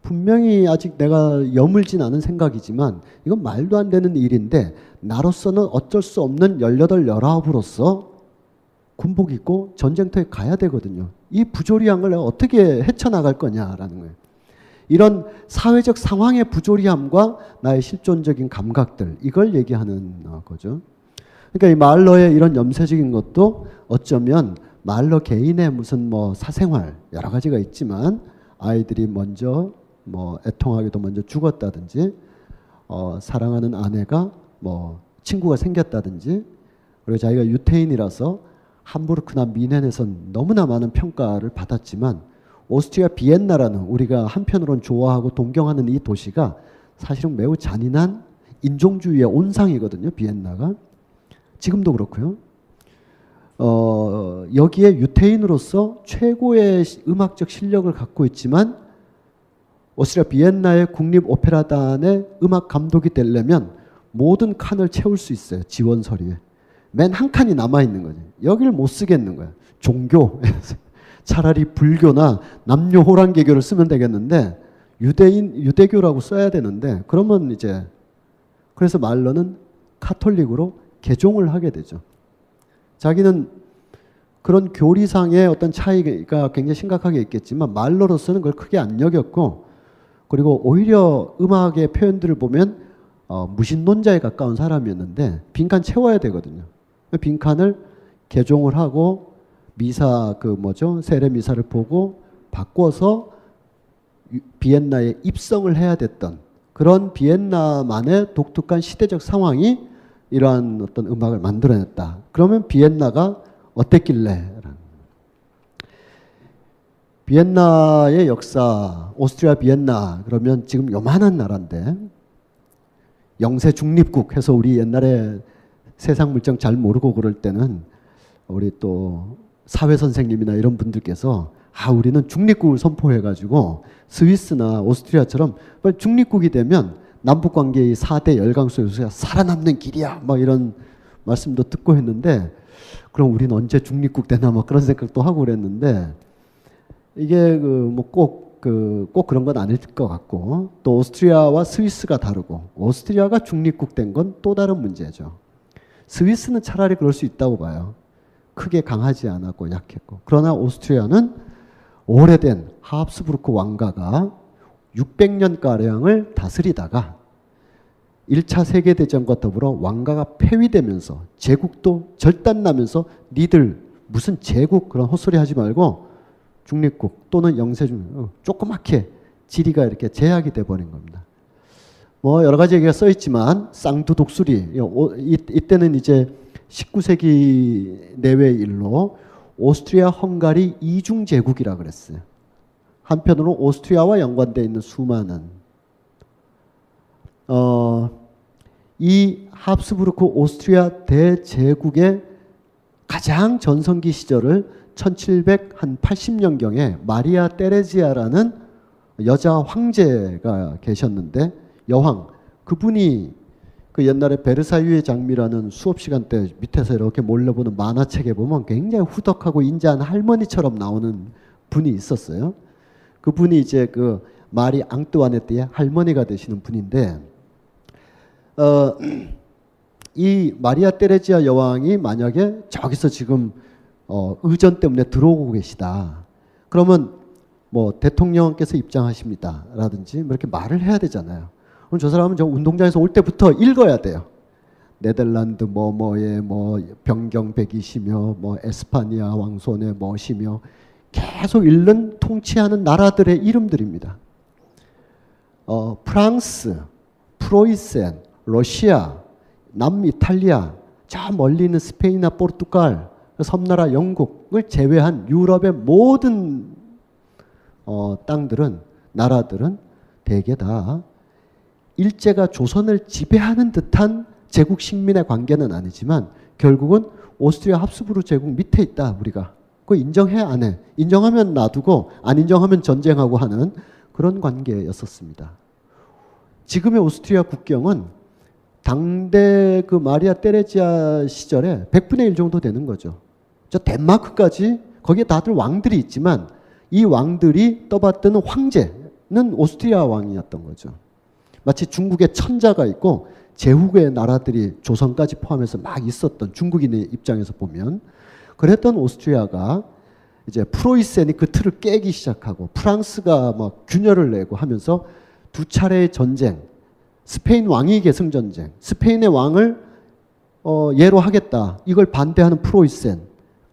S5: 분명히 아직 내가 여물진 않은 생각이지만 이건 말도 안 되는 일인데 나로서는 어쩔 수 없는 18, 19으로서 군복 입고 전쟁터에 가야 되거든요. 이 부조리한 걸 내가 어떻게 헤쳐나갈 거냐라는 거예요. 이런 사회적 상황의 부조리함과 나의 실존적인 감각들 이걸 얘기하는 거죠. 그러니까 이 말러의 이런 염세적인 것도 어쩌면 말러 개인의 무슨 뭐 사생활 여러 가지가 있지만 아이들이 먼저 뭐 애통하게도 먼저 죽었다든지 사랑하는 아내가 뭐 친구가 생겼다든지 그리고 자기가 유태인이라서 함부르크나 미넨에선 너무나 많은 평가를 받았지만 오스트리아 비엔나라는 우리가 한편으론 좋아하고 동경하는 이 도시가 사실은 매우 잔인한 인종주의의 온상이거든요. 비엔나가. 지금도 그렇고요. 여기에 유태인으로서 최고의 음악적 실력을 갖고 있지만 오스트리아 비엔나의 국립 오페라단의 음악 감독이 되려면 모든 칸을 채울 수 있어요. 지원 서류에. 맨 한 칸이 남아있는 거죠. 여기를 못 쓰겠는 거예요. 종교. 차라리 불교나 남녀 호랑개교를 쓰면 되겠는데 유대교라고 써야 되는데 그러면 이제 그래서 말러는 카톨릭으로 개종을 하게 되죠. 자기는 그런 교리상의 어떤 차이가 굉장히 심각하게 있겠지만 말러로서는 그걸 크게 안 여겼고 그리고 오히려 음악의 표현들을 보면 무신론자에 가까운 사람이었는데 빈칸 채워야 되거든요. 빈칸을 개종을 하고 미사 세례 미사를 보고 바꿔서 비엔나에 입성을 해야 됐던 그런 비엔나만의 독특한 시대적 상황이 이러한 어떤 음악을 만들어냈다. 그러면 비엔나가 어땠길래? 비엔나의 역사, 오스트리아 비엔나 그러면 지금 요만한 나라인데 영세 중립국 해서 우리 옛날에 세상 물정 잘 모르고 그럴 때는 우리 또 사회 선생님이나 이런 분들께서 우리는 중립국을 선포해가지고 스위스나 오스트리아처럼 중립국이 되면 남북 관계의 4대 열강소 요소가 살아남는 길이야 막 이런 말씀도 듣고 했는데 그럼 우리는 언제 중립국 되나 막 그런 생각도 하고 그랬는데 이게 꼭 그런 건 아닐 것 같고 또 오스트리아와 스위스가 다르고 오스트리아가 중립국 된 건 또 다른 문제죠. 스위스는 차라리 그럴 수 있다고 봐요. 크게 강하지 않았고 약했고. 그러나 오스트리아는 오래된 하브스부르크 왕가가 600년가량을 다스리다가 1차 세계대전과 더불어 왕가가 폐위되면서 제국도 절단나면서 니들 무슨 제국 그런 헛소리 하지 말고 중립국 또는 영세중립 조그맣게 지리가 이렇게 제약이 돼버린 겁니다. 여러 가지 얘기가 써있지만 쌍두독수리 이때는 이제 19세기 내외의 일로 오스트리아 헝가리 이중제국이라 그랬어요. 한편으로 오스트리아와 연관되어 있는 수많은 이 합스부르크 오스트리아 대제국의 가장 전성기 시절을 1780년경에 마리아 테레지아라는 여자 황제가 계셨는데 여왕 그분이 그 옛날에 베르사유의 장미라는 수업 시간 때 밑에서 이렇게 몰려보는 만화책에 보면 굉장히 후덕하고 인자한 할머니처럼 나오는 분이 있었어요. 그분이 이제 그 마리 앙뚜아네트의 할머니가 되시는 분인데 이 마리아 테레지아 여왕이 만약에 저기서 지금 의전 때문에 들어오고 계시다. 그러면 대통령께서 입장하십니다. 라든지 이렇게 말을 해야 되잖아요. 그럼 저 사람은 저 운동장에서 올 때부터 읽어야 돼요. 네덜란드 뭐뭐의 병경 120이며 에스파니아 왕손의 뭐시며 계속 읽는 통치하는 나라들의 이름들입니다. 프랑스, 프로이센, 러시아, 남이탈리아, 저 멀리 있는 스페인이나 포르투갈, 섬나라 영국을 제외한 유럽의 모든 땅들은 나라들은 대개 다 일제가 조선을 지배하는 듯한 제국 식민의 관계는 아니지만 결국은 오스트리아 합스부르크 제국 밑에 있다 우리가. 그거 인정해 안 해? 인정하면 놔두고 안 인정하면 전쟁하고 하는 그런 관계였었습니다. 지금의 오스트리아 국경은 당대 그 마리아 테레지아 시절에 100분의 1 정도 되는 거죠. 저 덴마크까지 거기에 다들 왕들이 있지만 이 왕들이 떠받드는 황제는 오스트리아 왕이었던 거죠. 마치 중국에 천자가 있고 제후의 나라들이 조선까지 포함해서 막 있었던 중국인의 입장에서 보면 그랬던 오스트리아가 이제 프로이센이 그 틀을 깨기 시작하고 프랑스가 막 균열을 내고 하면서 두 차례의 전쟁, 스페인 왕위 계승 전쟁, 스페인의 왕을 예로 하겠다. 이걸 반대하는 프로이센.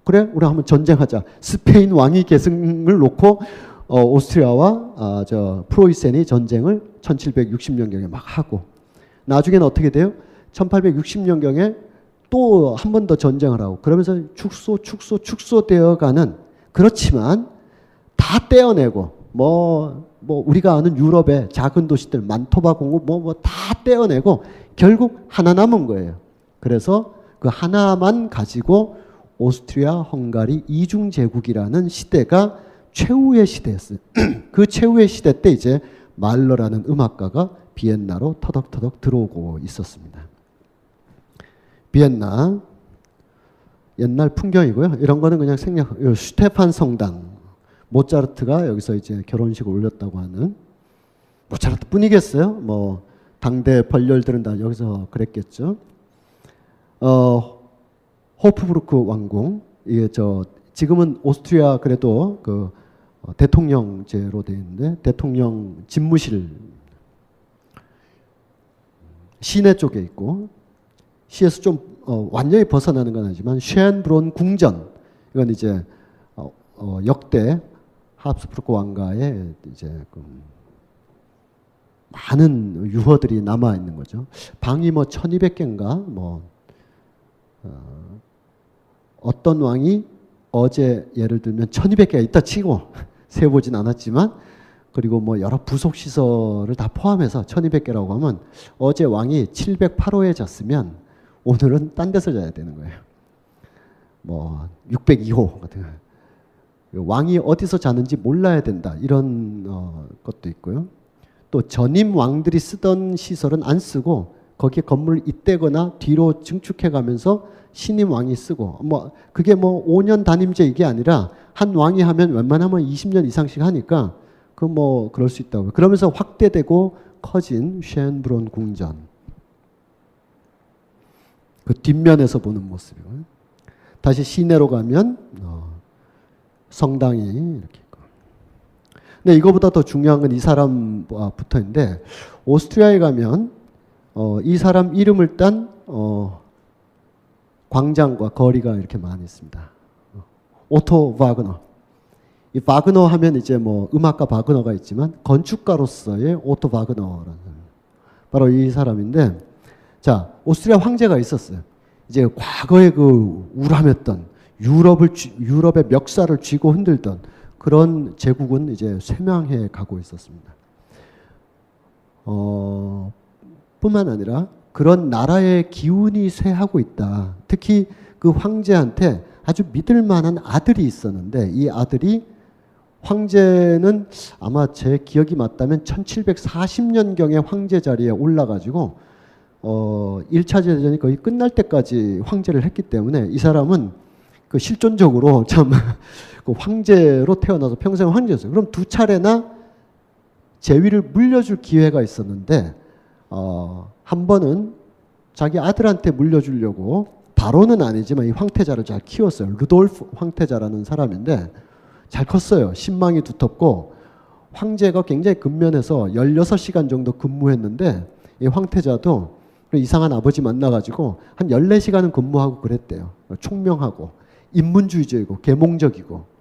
S5: 그래, 우리 한번 전쟁하자. 스페인 왕위 계승을 놓고 오스트리아와 프로이센이 전쟁을 1760년경에 막 하고 나중에는 어떻게 돼요? 1860년경에 또 한 번 더 전쟁을 하고 그러면서 축소되어가는 그렇지만 다 떼어내고 우리가 아는 유럽의 작은 도시들 만토바 공국 다 떼어내고 결국 하나 남은 거예요. 그래서 그 하나만 가지고 오스트리아 헝가리 이중 제국이라는 시대가 최후의 시대였어요. 그 최후의 시대 때 이제 말러라는 음악가가 비엔나로 터덕터덕 들어오고 있었습니다. 비엔나 옛날 풍경이고요. 이런 거는 그냥 생략. 슈테판 성당, 모차르트가 여기서 이제 결혼식을 올렸다고 하는, 모차르트 뿐이겠어요? 뭐 당대 벌렬들은 다 여기서 그랬겠죠. 호프부르크 왕궁, 이게 지금은 오스트리아 그래도 그 대통령제로 되어 있는데 대통령 집무실 시내 쪽에 있고, 시에서 좀 완전히 벗어나는 건 아니지만 쉔브론 궁전, 이건 이제 역대 하브스부르크 왕가의 이제 많은 유허들이 남아 있는 거죠. 방이 뭐 1200개인가 뭐 어떤 왕이 어제 예를 들면 1200개가 있다 치고 세보진 않았지만, 그리고 뭐 여러 부속 시설을 다 포함해서 1200개라고 하면 어제 왕이 708호에 잤으면 오늘은 딴 데서 자야 되는 거예요. 뭐 602호 같은 거. 왕이 어디서 자는지 몰라야 된다, 이런 것도 있고요. 또 전임 왕들이 쓰던 시설은 안 쓰고 거기에 건물을 잇대거나 뒤로 증축해 가면서 신임 왕이 쓰고, 뭐 그게 뭐 5년 단임제 이게 아니라 한 왕이 하면 웬만하면 20년 이상씩 하니까 그 뭐 그럴 수 있다고. 그러면서 확대되고 커진 쉔브론 궁전, 그 뒷면에서 보는 모습이고요. 다시 시내로 가면 성당이 이렇게 있고. 근데 이거보다 더 중요한 건 이 사람 붙어있는데, 오스트리아에 가면 이 사람 이름을 딴 광장과 거리가 이렇게 많이 있습니다. 오토 바그너. 이 바그너 하면 이제 뭐 음악가 바그너가 있지만 건축가로서의 오토 바그너라는 바로 이 사람인데, 자, 오스트리아 황제가 있었어요. 이제 과거에 그 우람했던 유럽의 멱살을 쥐고 흔들던 그런 제국은 이제 쇠망해 가고 있었습니다. 뿐만 아니라 그런 나라의 기운이 쇠하고 있다. 특히 그 황제한테 아주 믿을 만한 아들이 있었는데, 이 아들이, 황제는 아마 제 기억이 맞다면 1740년경에 황제 자리에 올라가지고 1차 대전이 거의 끝날 때까지 황제를 했기 때문에 이 사람은 그 실존적으로 참 그 황제로 태어나서 평생 황제였어요. 그럼 두 차례나 재위를 물려줄 기회가 있었는데 한 번은 자기 아들한테 물려주려고, 바로는 아니지만 이 황태자를 잘 키웠어요. 루돌프 황태자라는 사람인데 잘 컸어요. 신망이 두텁고 황제가 굉장히 근면해서 16시간 정도 근무했는데, 이 황태자도 이상한 아버지 만나가지고 한 14시간은 근무하고 그랬대요. 총명하고 인문주의적이고 계몽적이고.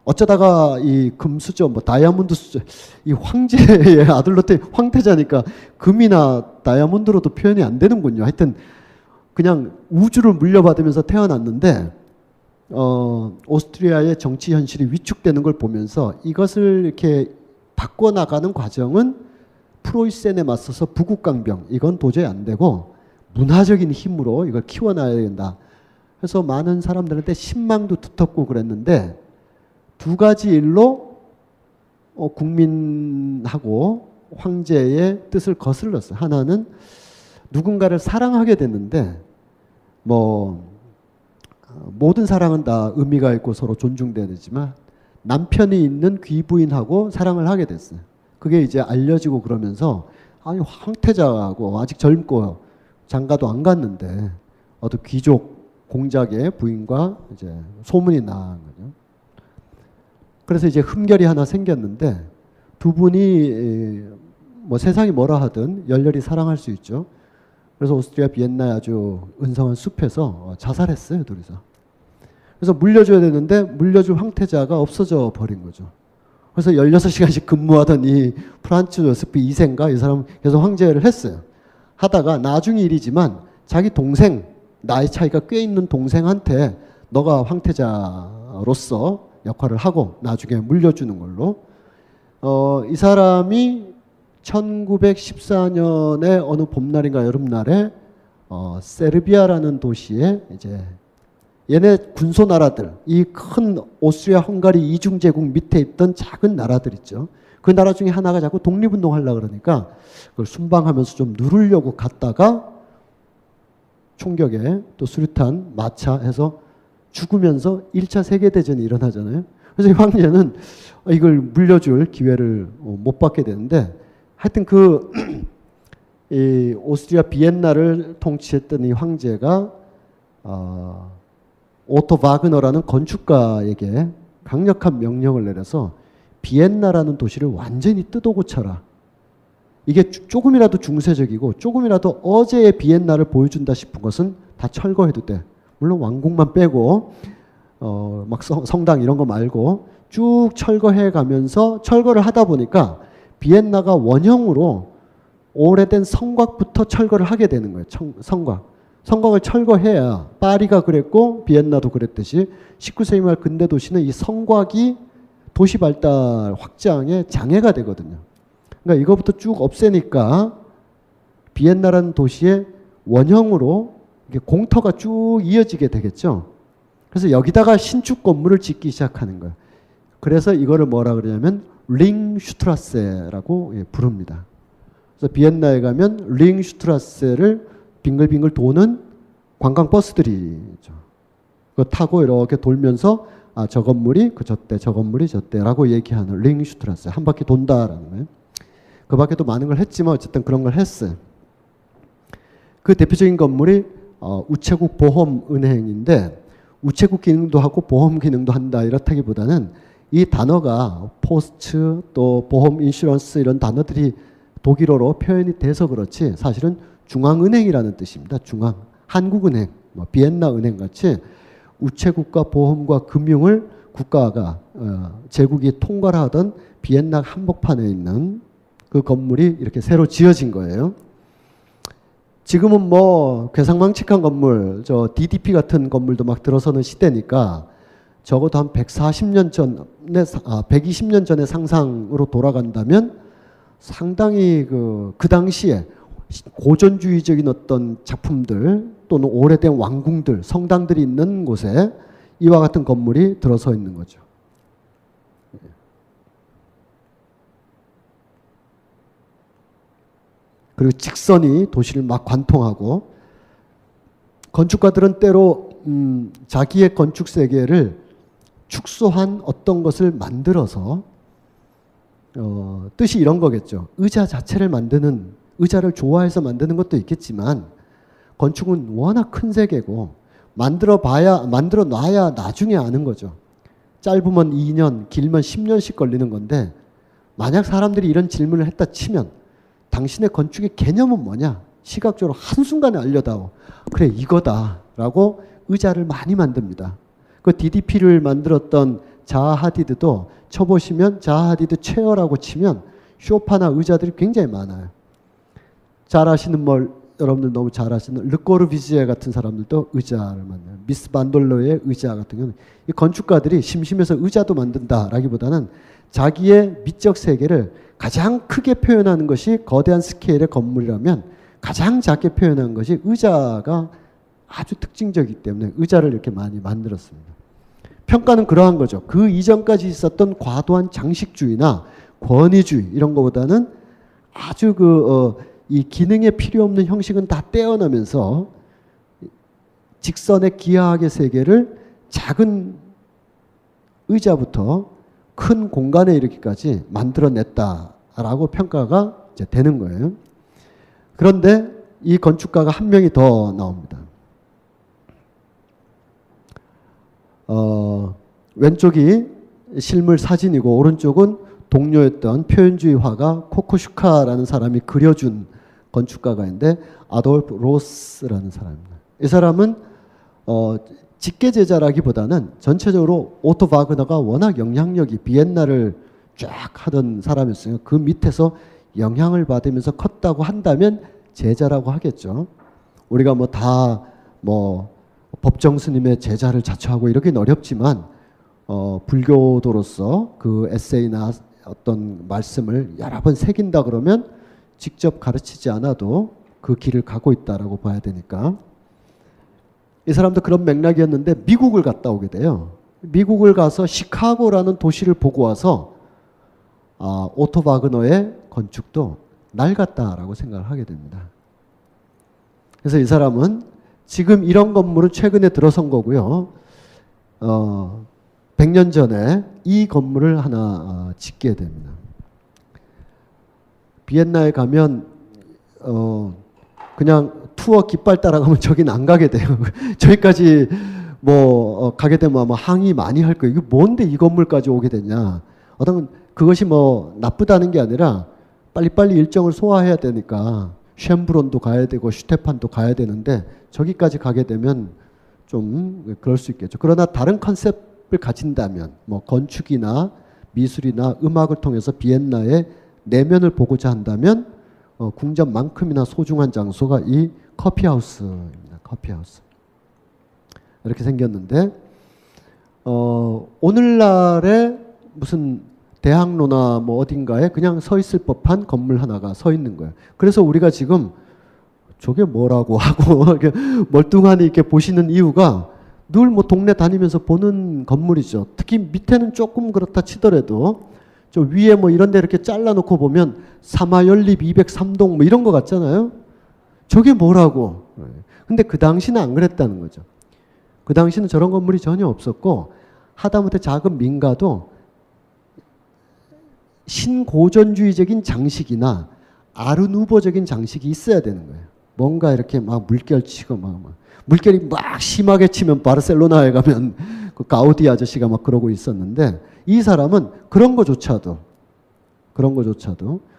S5: 어쩌다가 이 금수저, 뭐 다이아몬드 수저, 이 황제의 아들로 황태자니까 금이나 다이아몬드로도 표현이 안 되는군요. 하여튼 그냥 우주를 물려받으면서 태어났는데 오스트리아의 정치 현실이 위축되는 걸 보면서 이것을 이렇게 바꿔나가는 과정은 프로이센에 맞서서 부국강병, 이건 도저히 안 되고 문화적인 힘으로 이걸 키워놔야 된다. 그래서 많은 사람들한테 신망도 두텁고 그랬는데, 두 가지 일로 국민하고 황제의 뜻을 거슬렀어요. 하나는 누군가를 사랑하게 됐는데, 뭐 모든 사랑은 다 의미가 있고 서로 존중돼야 되지만 남편이 있는 귀부인하고 사랑을 하게 됐어요. 그게 이제 알려지고 그러면서, 아니 황태자하고 아직 젊고 장가도 안 갔는데 어떤 귀족 공작의 부인과 이제 소문이 난 거죠. 그래서 이제 흠결이 하나 생겼는데, 두 분이 뭐 세상이 뭐라 하든 열렬히 사랑할 수 있죠. 그래서 오스트리아 비엔나의 아주 은성한 숲에서 자살했어요, 둘이서. 그래서 물려줘야 되는데 물려줄 황태자가 없어져 버린 거죠. 그래서 16시간씩 근무하던 이 프란츠 요세프 2세인가, 이 사람 계속 황제를 했어요. 하다가 나중 일이지만 자기 동생, 나이 차이가 꽤 있는 동생한테 너가 황태자로서 역할을 하고 나중에 물려주는 걸로. 이 사람이 1914년에 어느 봄날인가 여름날에 세르비아라는 도시에 이제 얘네 군소 나라들, 이 큰 오스트리아 헝가리 이중제국 밑에 있던 작은 나라들 있죠. 그 나라 중에 하나가 자꾸 독립운동 하려고 그러니까 그걸 순방하면서 좀 누르려고 갔다가 총격에 또 수류탄, 마차 해서 죽으면서 1차 세계대전이 일어나잖아요. 그래서 이 황제는 이걸 물려줄 기회를 못 받게 되는데 하여튼 이 오스트리아 비엔나를 통치했던 이 황제가 오토 바그너라는 건축가에게 강력한 명령을 내려서 비엔나라는 도시를 완전히 뜯어 고쳐라. 이게 조금이라도 중세적이고 조금이라도 어제의 비엔나를 보여준다 싶은 것은 다 철거해도 돼. 물론 왕궁만 빼고 막 성당 이런 거 말고 쭉 철거해 가면서 철거를 하다 보니까 비엔나가 원형으로 오래된 성곽부터 철거를 하게 되는 거예요. 성곽을 철거해야 파리가 그랬고 비엔나도 그랬듯이 19세기 말 근대 도시는 이 성곽이 도시 발달 확장에 장애가 되거든요. 그러니까 이거부터 쭉 없애니까 비엔나라는 도시의 원형으로 이게 공터가 쭉 이어지게 되겠죠. 그래서 여기다가 신축 건물을 짓기 시작하는 거예요. 그래서 이거를 뭐라 그러냐면 링슈트라세라고 부릅니다. 그래서 비엔나에 가면 링슈트라세를 빙글빙글 도는 관광버스들이죠. 그거 타고 이렇게 돌면서 저 건물이 저때 저 건물이 저때라고 얘기하는 링슈트라세 한 바퀴 돈다라는 거예요. 그 밖에도 많은 걸 했지만 어쨌든 그런 걸 했어요. 그 대표적인 건물이 우체국 보험은행인데 우체국 기능도 하고 보험 기능도 한다 이렇다기보다는 이 단어가 포스트 또 보험 인슈런스 이런 단어들이 독일어로 표현이 돼서 그렇지 사실은 중앙은행이라는 뜻입니다. 한국은행, 비엔나 은행 같이 우체국과 보험과 금융을 국가가 제국이 통과를 하던 비엔나 한복판에 있는 그 건물이 이렇게 새로 지어진 거예요. 지금은 괴상망측한 건물, DDP 같은 건물도 막 들어서는 시대니까 적어도 한 140년 전에, 120년 전의 상상으로 돌아간다면 상당히 그 당시에 고전주의적인 어떤 작품들 또는 오래된 왕궁들, 성당들이 있는 곳에 이와 같은 건물이 들어서 있는 거죠. 그리고 직선이 도시를 막 관통하고 건축가들은 때로 자기의 건축 세계를 축소한 어떤 것을 만들어서 뜻이 이런 거겠죠. 의자 자체를 만드는 의자를 좋아해서 만드는 것도 있겠지만 건축은 워낙 큰 세계고 만들어 놔야 나중에 아는 거죠. 짧으면 2년, 길면 10년씩 걸리는 건데 만약 사람들이 이런 질문을 했다 치면 당신의 건축의 개념은 뭐냐? 시각적으로 한순간에 알려다오. 그래 이거다라고 의자를 많이 만듭니다. 그 DDP를 만들었던 자하 하디드도 쳐보시면 자하 하디드 체어라고 치면 쇼파나 의자들이 굉장히 많아요. 잘 아시는 여러분들 너무 잘 아시는 르꼬르비지에 같은 사람들도 의자를 만들어요. 미스 반돌로의 의자 같은 경우는 이 건축가들이 심심해서 의자도 만든다라기보다는 자기의 미적 세계를 가장 크게 표현하는 것이 거대한 스케일의 건물이라면 가장 작게 표현한 것이 의자가 아주 특징적이기 때문에 의자를 이렇게 많이 만들었습니다. 평가는 그러한 거죠. 그 이전까지 있었던 과도한 장식주의나 권위주의 이런 것보다는 아주 이 기능에 필요 없는 형식은 다 떼어내면서 직선의 기하학의 세계를 작은 의자부터 큰 공간에 이르기까지 만들어냈다라고 평가가 이제 되는 거예요. 그런데 이 건축가가 한 명이 더 나옵니다. 왼쪽이 실물 사진이고 오른쪽은 동료였던 표현주의 화가 코코슈카라는 사람이 그려준 건축가가 있는데 아돌프 로스라는 사람입니다. 이 사람은 직계제자라기보다는 전체적으로 오토 바그너가 워낙 영향력이 비엔나를 쫙 하던 사람이었어요. 그 밑에서 영향을 받으면서 컸다고 한다면 제자라고 하겠죠. 우리가 법정 스님의 제자를 자처하고 이러긴 어렵지만 불교도로서 그 에세이나 어떤 말씀을 여러 번 새긴다 그러면 직접 가르치지 않아도 그 길을 가고 있다라고 봐야 되니까 이 사람도 그런 맥락이었는데 미국을 갔다 오게 돼요. 미국을 가서 시카고라는 도시를 보고 와서 오토 바그너의 건축도 낡았다라고 생각을 하게 됩니다. 그래서 이 사람은 지금 이런 건물은 최근에 들어선 거고요. 100년 전에 이 건물을 하나 짓게 됩니다. 비엔나에 가면 그냥 투어 깃발 따라가면 저긴 안 가게 돼요. 저기까지 가게 되면 아마 항의 많이 할 거예요. 이게 뭔데 이 건물까지 오게 됐냐. 어떤 그것이 나쁘다는 게 아니라 빨리빨리 일정을 소화해야 되니까 쉔브론도 가야 되고 슈테판도 가야 되는데 저기까지 가게 되면 좀 그럴 수 있겠죠. 그러나 다른 컨셉을 가진다면 건축이나 미술이나 음악을 통해서 비엔나의 내면을 보고자 한다면 궁전만큼이나 소중한 장소가 이 커피하우스입니다. 커피하우스. 이렇게 생겼는데 오늘날의 무슨 대학로나 어딘가에 그냥 서 있을 법한 건물 하나가 서 있는 거예요. 그래서 우리가 지금 저게 뭐라고 하고 멀뚱하니 이렇게 보시는 이유가 늘 동네 다니면서 보는 건물이죠. 특히 밑에는 조금 그렇다 치더라도 저 위에 이런 데 이렇게 잘라놓고 보면 사마연립 203동 이런 거 같잖아요. 저게 뭐라고. 근데 그 당시는 안 그랬다는 거죠. 그 당시는 저런 건물이 전혀 없었고 하다못해 작은 민가도 신고전주의적인 장식이나 아르누보적인 장식이 있어야 되는 거예요. 뭔가 이렇게 물결 치고 물결이 심하게 치면 바르셀로나에 가면 그 가우디 아저씨가 그러고 있었는데 이 사람은 그런 거조차도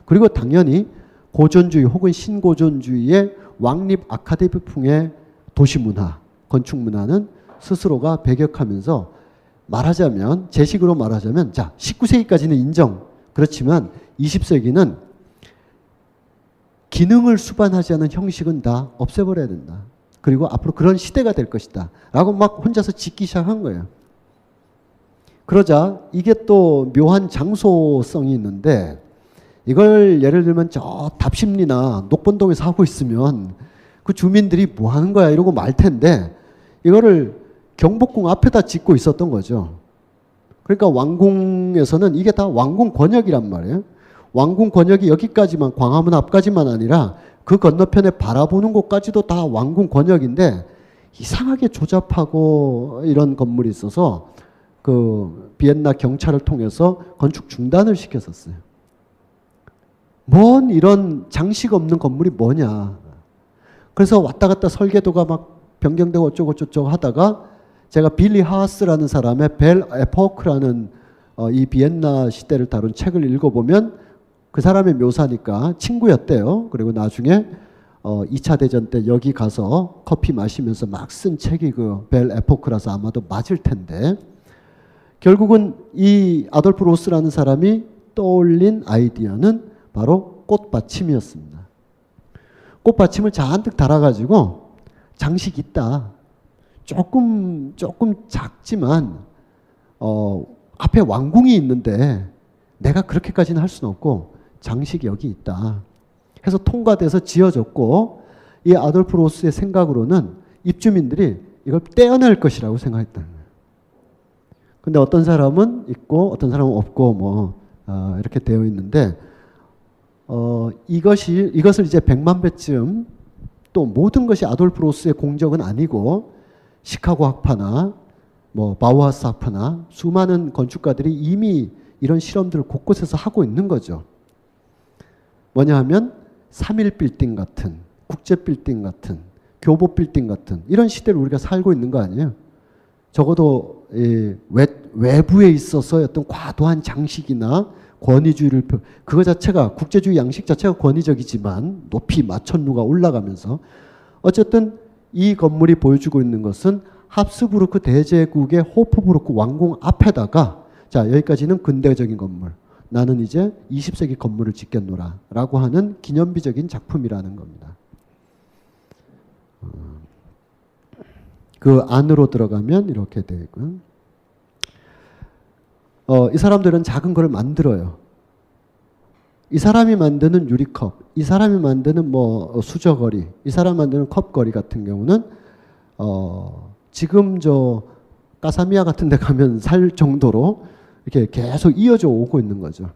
S5: 그리고 당연히 고전주의 혹은 신고전주의의 왕립 아카데미풍의 도시문화, 건축문화는 스스로가 배격하면서 말하자면 제식으로 말하자면 19세기까지는 인정. 그렇지만 20세기는 기능을 수반하지 않은 형식은 다 없애버려야 된다. 그리고 앞으로 그런 시대가 될 것이다. 라고 혼자서 짓기 시작한 거예요. 그러자 이게 또 묘한 장소성이 있는데 이걸 예를 들면 저 답심리나 녹본동에서 하고 있으면 그 주민들이 뭐 하는 거야 이러고 말 텐데 이거를 경복궁 앞에다 짓고 있었던 거죠. 그러니까 왕궁에서는 이게 다 왕궁 권역이란 말이에요. 왕궁 권역이 여기까지만 광화문 앞까지만 아니라 그 건너편에 바라보는 곳까지도 다 왕궁 권역인데 이상하게 조잡하고 이런 건물이 있어서 그 비엔나 경찰을 통해서 건축 중단을 시켰었어요. 뭔 이런 장식 없는 건물이 뭐냐. 그래서 왔다 갔다 설계도가 변경되고 어쩌고 저쩌고 하다가 제가 빌리 하하스라는 사람의 벨 에포크라는 이 비엔나 시대를 다룬 책을 읽어보면 그 사람의 묘사니까 친구였대요. 그리고 나중에 2차 대전 때 여기 가서 커피 마시면서 막 쓴 책이 그 벨 에포크라서 아마도 맞을 텐데 결국은 이 아돌프 로스라는 사람이 떠올린 아이디어는 바로 꽃받침이었습니다. 꽃받침을 잔뜩 달아가지고 장식 있다. 조금 작지만 앞에 왕궁이 있는데 내가 그렇게까지는 할 수는 없고 장식이 여기 있다. 해서 통과돼서 지어졌고 이 아돌프 로스의 생각으로는 입주민들이 이걸 떼어낼 것이라고 생각했다는 거예요. 근데 어떤 사람은 있고 어떤 사람은 없고 이렇게 되어 있는데 이것을 이제 100만 배쯤 또 모든 것이 아돌프 로스의 공적은 아니고 시카고 학파나 바우하우스 학파나 수많은 건축가들이 이미 이런 실험들을 곳곳에서 하고 있는 거죠. 뭐냐 하면 3.1 빌딩 같은 국제 빌딩 같은 교보 빌딩 같은 이런 시대를 우리가 살고 있는 거 아니에요. 적어도 외부에 있어서 어떤 과도한 장식이나 권위주의를 그거 자체가 국제주의 양식 자체가 권위적이지만 높이 마천루가 올라가면서 어쨌든 이 건물이 보여주고 있는 것은 합스부르크 대제국의 호프부르크 왕궁 앞에다가 여기까지는 근대적인 건물 나는 이제 20세기 건물을 짓겠노라 라고 하는 기념비적인 작품이라는 겁니다. 그 안으로 들어가면 이렇게 되어 있고요. 이 사람들은 작은 걸 만들어요. 이 사람이 만드는 유리컵, 이 사람이 만드는 수저거리, 이 사람이 만드는 컵거리 같은 경우는 지금 저 까사미아 같은 데 가면 살 정도로 이렇게 계속 이어져 오고 있는 거죠.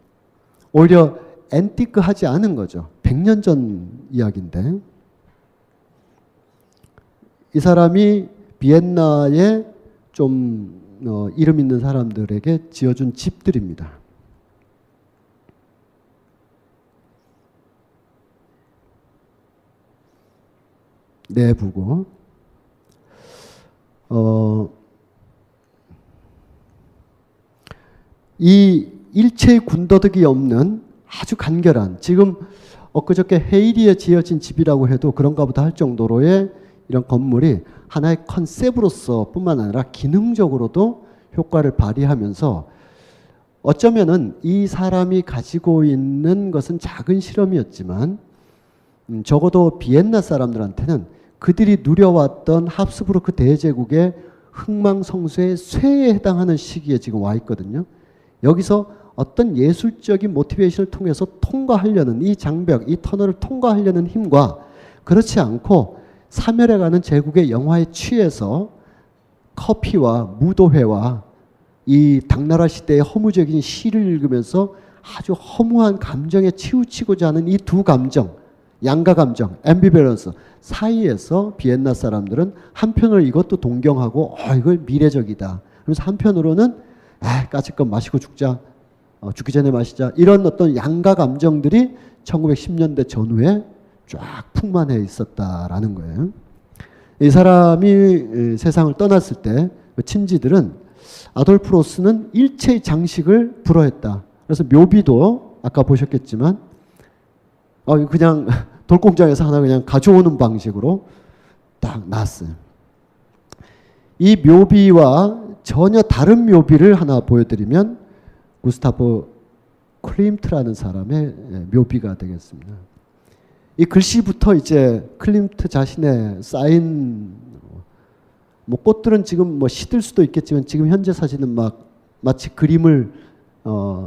S5: 오히려 앤티크하지 않은 거죠. 100년 전 이야기인데 이 사람이 비엔나에 좀 이름 있는 사람들에게 지어준 집들입니다. 내부고 이 일체의 군더더기 없는 아주 간결한, 지금 엊그저께 헤이리에 지어진 집이라고 해도 그런가 보다 할 정도로의 이런 건물이 하나의 컨셉으로서 뿐만 아니라 기능적으로도 효과를 발휘하면서 어쩌면은 이 사람이 가지고 있는 것은 작은 실험이었지만 적어도 비엔나 사람들한테는 그들이 누려왔던 합스부르크 대제국의 흥망성쇠의 쇠에 해당하는 시기에 지금 와 있거든요. 여기서 어떤 예술적인 모티베이션을 통해서 통과하려는 이 장벽, 이 터널을 통과하려는 힘과 그렇지 않고 사멸해가는 제국의 영화에 취해서 커피와 무도회와 이 당나라 시대의 허무적인 시를 읽으면서 아주 허무한 감정에 치우치고자 하는 이 두 감정, 양가 감정, 앰비밸런스 사이에서 비엔나 사람들은 한편으로 이것도 동경하고 이거 미래적이다. 그래서 한편으로는 까짓 것 마시고 죽자. 죽기 전에 마시자. 이런 어떤 양가 감정들이 1910년대 전후에 쫙 풍만해 있었다라는 거예요. 이 사람이 세상을 떠났을 때 친지들은 아돌프 로스는 일체의 장식을 불허했다. 그래서 묘비도 아까 보셨겠지만 그냥 돌공장에서 하나 그냥 가져오는 방식으로 딱 놨어요. 이 묘비와 전혀 다른 묘비를 하나 보여드리면 구스타프 클림트라는 사람의 묘비가 되겠습니다. 이 글씨부터 이제 클림트 자신의 쌓인 꽃들은 지금 시들 수도 있겠지만 지금 현재 사진은 마치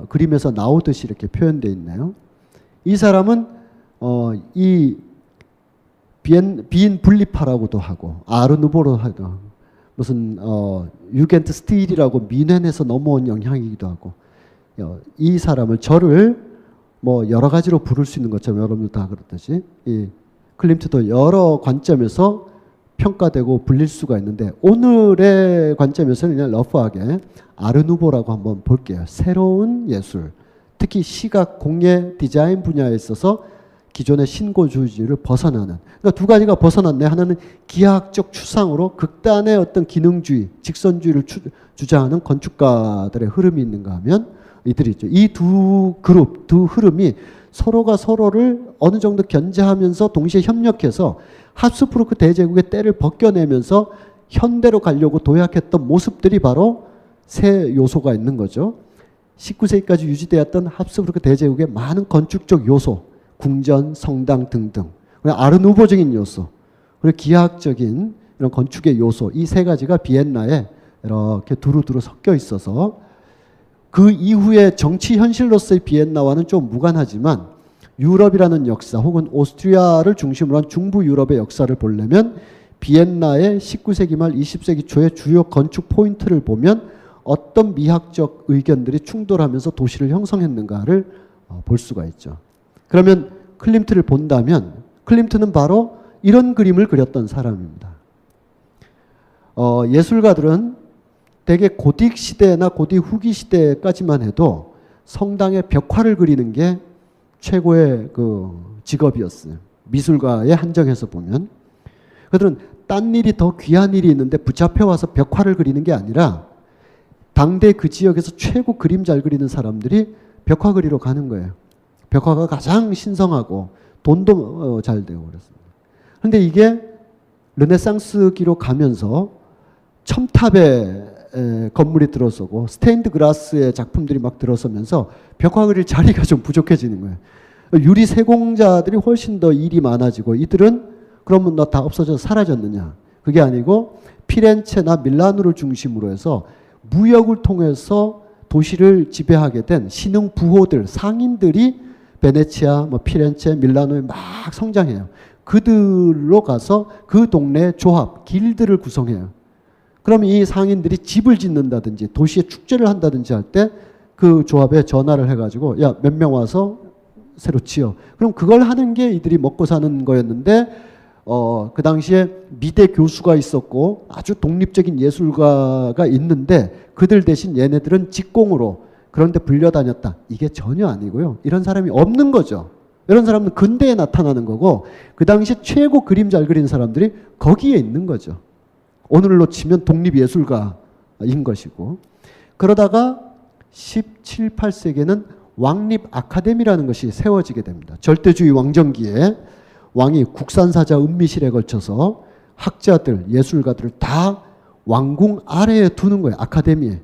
S5: 그림에서 나오듯이 이렇게 표현되어 있네요. 이 사람은 이 비인 분리파라고도 하고 아르누보로 하고 무슨 유겐트 스틸이라고 민hen에서 넘어온 영향이기도 하고 이 사람을 저를 여러 가지로 부를 수 있는 것처럼 여러분들 다 그렇듯이 이 클림트도 여러 관점에서 평가되고 불릴 수가 있는데 오늘의 관점에서는 그냥 러프하게 아르누보라고 한번 볼게요. 새로운 예술, 특히 시각, 공예, 디자인 분야에 있어서 기존의 신고주의를 벗어나는, 그러니까 두 가지가 벗어났네. 하나는 기하학적 추상으로 극단의 어떤 기능주의, 직선주의를 주장하는 건축가들의 흐름이 있는가 하면 이들이 있죠. 이 두 그룹, 두 흐름이 서로가 서로를 어느 정도 견제하면서 동시에 협력해서 합스부르크 대제국의 때를 벗겨내면서 현대로 가려고 도약했던 모습들이 바로 세 요소가 있는 거죠. 19세기까지 유지되었던 합스부르크 대제국의 많은 건축적 요소, 궁전, 성당 등등, 그리고 아르누보적인 요소, 그리고 기하학적인 이런 건축의 요소, 이 세 가지가 비엔나에 이렇게 두루두루 섞여 있어서 그 이후의 정치 현실로서의 비엔나와는 좀 무관하지만 유럽이라는 역사 혹은 오스트리아를 중심으로 한 중부 유럽의 역사를 보려면 비엔나의 19세기 말 20세기 초의 주요 건축 포인트를 보면 어떤 미학적 의견들이 충돌하면서 도시를 형성했는가를 볼 수가 있죠. 그러면 클림트를 본다면 클림트는 바로 이런 그림을 그렸던 사람입니다. 예술가들은 대개 고딕 시대나 고딕 후기 시대까지만 해도 성당의 벽화를 그리는 게 최고의 그 직업이었어요. 미술가에 한정해서 보면. 그들은 딴 일이 더 귀한 일이 있는데 붙잡혀와서 벽화를 그리는 게 아니라 당대 그 지역에서 최고 그림 잘 그리는 사람들이 벽화 그리러 가는 거예요. 벽화가 가장 신성하고 돈도 잘 되고 그랬습니다. 그런데 이게 르네상스기로 가면서 첨탑에 건물이 들어서고 스테인드 글라스의 작품들이 막 들어서면서 벽화 그릴 자리가 좀 부족해지는 거예요. 유리 세공자들이 훨씬 더 일이 많아지고 이들은 그러면 너 다 없어져서 사라졌느냐? 그게 아니고 피렌체나 밀라노를 중심으로 해서 무역을 통해서 도시를 지배하게 된 신흥 부호들, 상인들이 베네치아, 피렌체, 밀라노에 막 성장해요. 그들로 가서 그 동네 조합, 길드를 구성해요. 그럼 이 상인들이 집을 짓는다든지 도시에 축제를 한다든지 할 때 그 조합에 전화를 해가지고 야, 몇 명 와서 새로 지어. 그럼 그걸 하는 게 이들이 먹고 사는 거였는데 그 당시에 미대 교수가 있었고 아주 독립적인 예술가가 있는데 그들 대신 얘네들은 직공으로 그런데 불려다녔다. 이게 전혀 아니고요. 이런 사람이 없는 거죠. 이런 사람은 근대에 나타나는 거고 그 당시 최고 그림 잘 그리는 사람들이 거기에 있는 거죠. 오늘로 치면 독립예술가인 것이고 그러다가 17, 18세기에는 왕립 아카데미라는 것이 세워지게 됩니다. 절대주의 왕정기에 왕이 국산사자 은미실에 걸쳐서 학자들, 예술가들을 다 왕궁 아래에 두는 거예요. 아카데미에.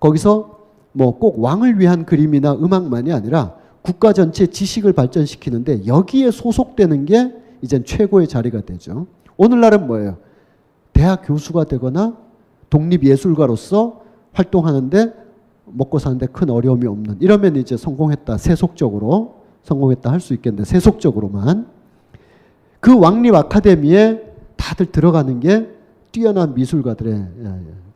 S5: 거기서 뭐 꼭 왕을 위한 그림이나 음악만이 아니라 국가 전체 지식을 발전시키는데 여기에 소속되는 게 이젠 최고의 자리가 되죠. 오늘날은 뭐예요? 대학 교수가 되거나 독립예술가로서 활동하는데 먹고 사는데 큰 어려움이 없는 이러면 이제 성공했다. 세속적으로 성공했다 할 수 있겠는데 세속적으로만 그 왕립 아카데미에 다들 들어가는 게 뛰어난 미술가들의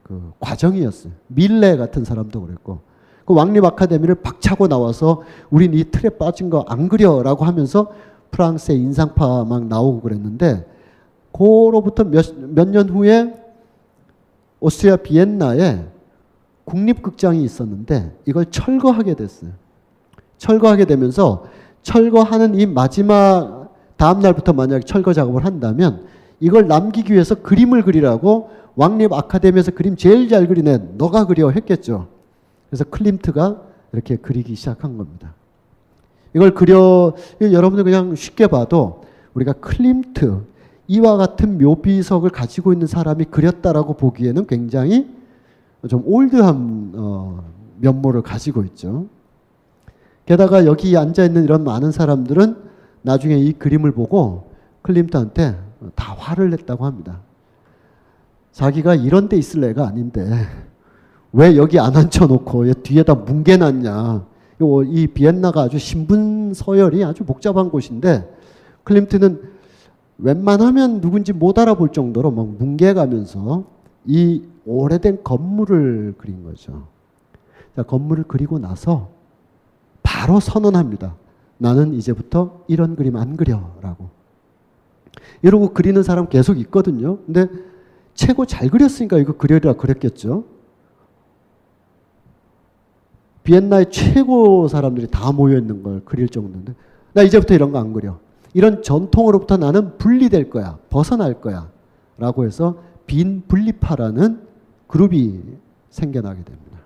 S5: 그 과정이었어요. 밀레 같은 사람도 그랬고 그 왕립 아카데미를 박차고 나와서 우린 이 틀에 빠진 거 안 그려라고 하면서 프랑스의 인상파 막 나오고 그랬는데 그로부터 몇 년 후에 오스트리아 비엔나에 국립극장이 있었는데 이걸 철거하게 됐어요. 철거하게 되면서 철거하는 이 마지막 다음 날부터 만약에 철거 작업을 한다면 이걸 남기기 위해서 그림을 그리라고 왕립 아카데미에서 그림 제일 잘 그리네 너가 그려 했겠죠. 그래서 클림트가 이렇게 그리기 시작한 겁니다. 이걸 그려 여러분들 그냥 쉽게 봐도 우리가 클림트 이와 같은 묘비석을 가지고 있는 사람이 그렸다라고 보기에는 굉장히 좀 올드한 면모를 가지고 있죠. 게다가 여기 앉아있는 이런 많은 사람들은 나중에 이 그림을 보고 클림트한테 다 화를 냈다고 합니다. 자기가 이런 데 있을 애가 아닌데 왜 여기 안 앉혀놓고 뒤에다 뭉개놨냐. 이 비엔나가 아주 신분 서열이 아주 복잡한 곳인데 클림트는 웬만하면 누군지 못 알아볼 정도로 막 뭉개가면서 이 오래된 건물을 그린 거죠. 자, 건물을 그리고 나서 바로 선언합니다. 나는 이제부터 이런 그림 안 그려라고. 이러고 그리는 사람 계속 있거든요. 근데 최고 잘 그렸으니까 이거 그려라 그랬겠죠. 비엔나의 최고 사람들이 다 모여있는 걸 그릴 정도인데 나 이제부터 이런 거 안 그려. 이런 전통으로부터 나는 분리될 거야. 벗어날 거야. 라고 해서 빈분리파라는 그룹이 생겨나게 됩니다.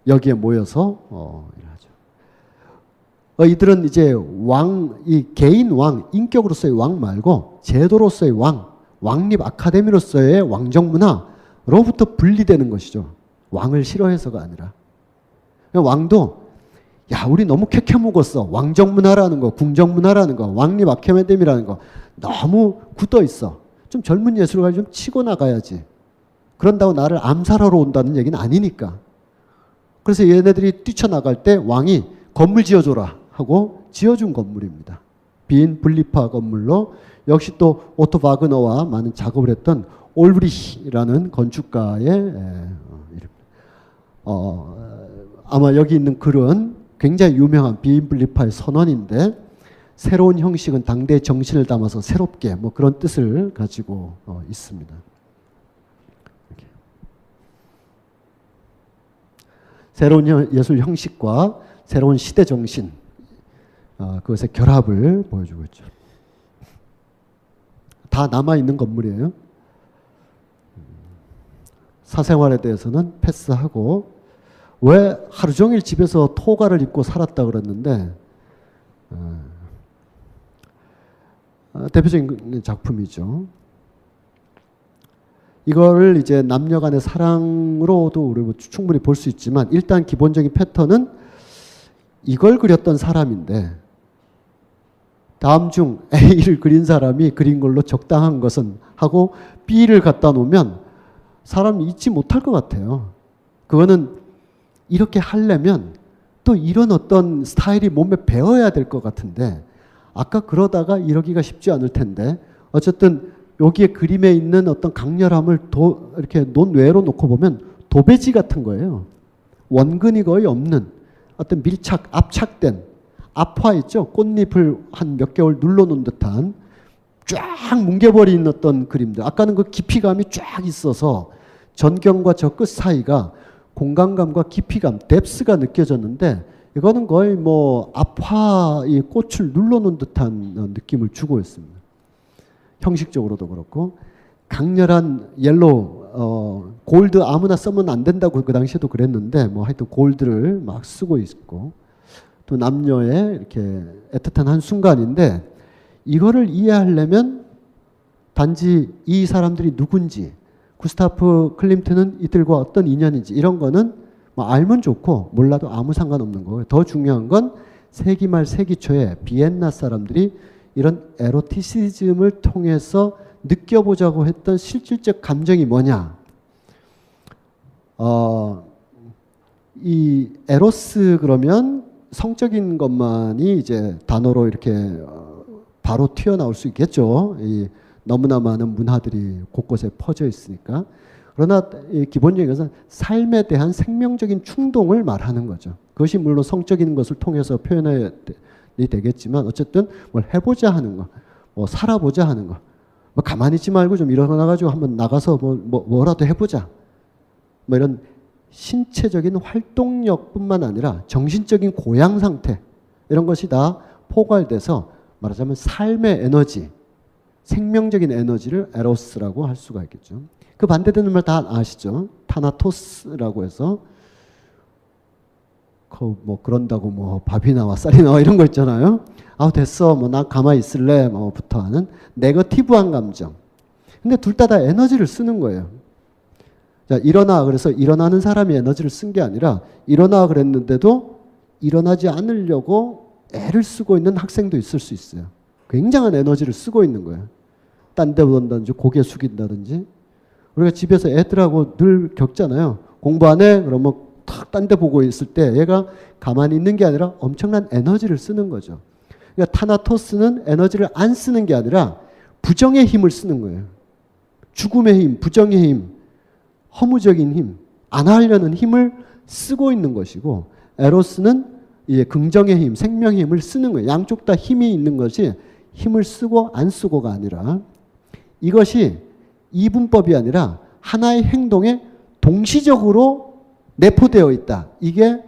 S5: 여기에 모여서 일하죠. 이들은 이제 이 개인 왕, 인격으로서의 왕 말고 제도로서의 왕, 왕립 아카데미로서의 왕정문화로부터 분리되는 것이죠. 왕을 싫어해서가 아니라. 왕도 야 우리 너무 캐캐묵었어. 왕정문화라는 거, 궁정문화라는 거, 왕립 아카데미라는 거 너무 굳어 있어. 좀 젊은 예술가를 좀 치고 나가야지. 그런다고 나를 암살하러 온다는 얘기는 아니니까. 그래서 얘네들이 뛰쳐나갈 때 왕이 건물 지어줘라 하고 지어준 건물입니다. 빈 분리파 건물로 역시 또 오토 바그너와 많은 작업을 했던 올브리히라는 건축가의 이름. 아마 여기 있는 글은 굉장히 유명한 빈 분리파의 선언인데 새로운 형식은 당대의 정신을 담아서 새롭게 뭐 그런 뜻을 가지고 있습니다. 이렇게. 새로운 예술 형식과 새로운 시대 정신 그것의 결합을 보여주고 있죠. 다 남아있는 건물이에요. 사생활에 대해서는 패스하고 왜 하루 종일 집에서 토가를 입고 살았다 그랬는데 대표적인 작품이죠. 이거를 이제 남녀 간의 사랑으로도 우리 충분히 볼 수 있지만 일단 기본적인 패턴은 이걸 그렸던 사람인데 다음 중 A를 그린 사람이 그린 걸로 적당한 것은 하고 B를 갖다 놓으면 사람이 잊지 못할 것 같아요. 그거는 이렇게 하려면 또 이런 어떤 스타일이 몸에 배어야 될 것 같은데 아까 그러다가 이러기가 쉽지 않을 텐데 어쨌든 여기에 그림에 있는 어떤 강렬함을 이렇게 논외로 놓고 보면 도배지 같은 거예요. 원근이 거의 없는 어떤 압착된 압화 있죠. 꽃잎을 한 몇 개월 눌러놓은 듯한 쫙 뭉개버린 어떤 그림들. 아까는 그 깊이감이 쫙 있어서 전경과 저 끝 사이가 공간감과 깊이감, 뎁스가 느껴졌는데 이거는 거의 뭐 압화 이 꽃을 눌러놓은 듯한 느낌을 주고 있습니다. 형식적으로도 그렇고 강렬한 옐로우, 골드 아무나 쓰면 안 된다고 그 당시에도 그랬는데 뭐 하여튼 골드를 막 쓰고 있고 또 남녀의 이렇게 애틋한 한 순간인데 이거를 이해하려면 단지 이 사람들이 누군지 구스타프 클림트는 이들과 어떤 인연인지 이런 거는 뭐 알면 좋고 몰라도 아무 상관없는 거고요. 더 중요한 건 세기 말 세기 초에 비엔나 사람들이 이런 에로티시즘을 통해서 느껴보자고 했던 실질적 감정이 뭐냐. 이 에로스 그러면 성적인 것만이 이제 단어로 이렇게 바로 튀어나올 수 있겠죠. 이 너무나 많은 문화들이 곳곳에 퍼져 있으니까. 그러나 기본적인 것은 삶에 대한 생명적인 충동을 말하는 거죠. 그것이 물론 성적인 것을 통해서 표현이 되겠지만 어쨌든 뭘 해보자 하는 거, 뭐 살아보자 하는 거, 뭐 가만히 있지 말고 좀 일어나가지고 한번 나가서 뭐라도 해보자. 뭐 이런 신체적인 활동력뿐만 아니라 정신적인 고양 상태 이런 것이 다 포괄돼서 말하자면 삶의 에너지, 생명적인 에너지를 에로스라고 할 수가 있겠죠. 그 반대되는 말 다 아시죠? 타나토스라고 해서 뭐 그런다고 뭐 밥이 나와 쌀이 나와 이런 거 있잖아요. 아 됐어 뭐 나 가만히 있을래 뭐부터 하는 네거티브한 감정. 근데 둘 다 에너지를 쓰는 거예요. 자 일어나 그래서 일어나는 사람이 에너지를 쓴 게 아니라 일어나 그랬는데도 일어나지 않으려고 애를 쓰고 있는 학생도 있을 수 있어요. 굉장한 에너지를 쓰고 있는 거예요. 딴 데 본다든지 고개 숙인다든지. 우리가 집에서 애들하고 늘 겪잖아요. 공부 안 해? 그러면 탁 딴 데 보고 있을 때 얘가 가만히 있는 게 아니라 엄청난 에너지를 쓰는 거죠. 그러니까 타나토스는 에너지를 안 쓰는 게 아니라 부정의 힘을 쓰는 거예요. 죽음의 힘, 부정의 힘, 허무적인 힘, 안 하려는 힘을 쓰고 있는 것이고 에로스는 긍정의 힘, 생명의 힘을 쓰는 거예요. 양쪽 다 힘이 있는 것이 힘을 쓰고 안 쓰고가 아니라 이것이 이분법이 아니라 하나의 행동에 동시적으로 내포되어 있다. 이게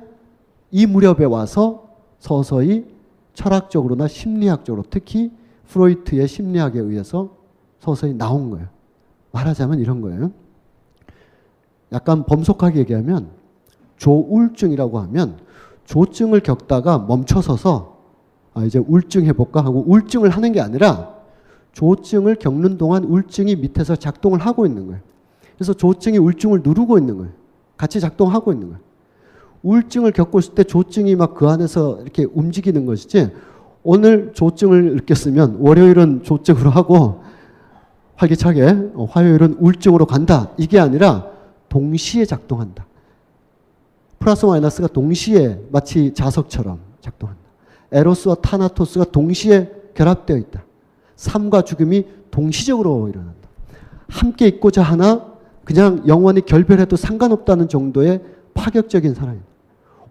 S5: 이 무렵에 와서 서서히 철학적으로나 심리학적으로 특히 프로이트의 심리학에 의해서 서서히 나온 거예요. 말하자면 이런 거예요. 약간 범속하게 얘기하면 조울증이라고 하면 조증을 겪다가 멈춰서서 이제 우울증 해볼까 하고 우울증을 하는 게 아니라 조증을 겪는 동안 우울증이 밑에서 작동을 하고 있는 거예요. 그래서 조증이 우울증을 누르고 있는 거예요. 같이 작동하고 있는 거예요. 우울증을 겪고 있을 때 조증이 막 그 안에서 이렇게 움직이는 것이지 오늘 조증을 느꼈으면 월요일은 조증으로 하고 활기차게 화요일은 우울증으로 간다. 이게 아니라 동시에 작동한다. 플러스 마이너스가 동시에 마치 자석처럼 작동한다. 에로스와 타나토스가 동시에 결합되어 있다. 삶과 죽음이 동시적으로 일어난다. 함께 있고자 하나 그냥 영원히 결별해도 상관없다는 정도의 파격적인 사랑입니다.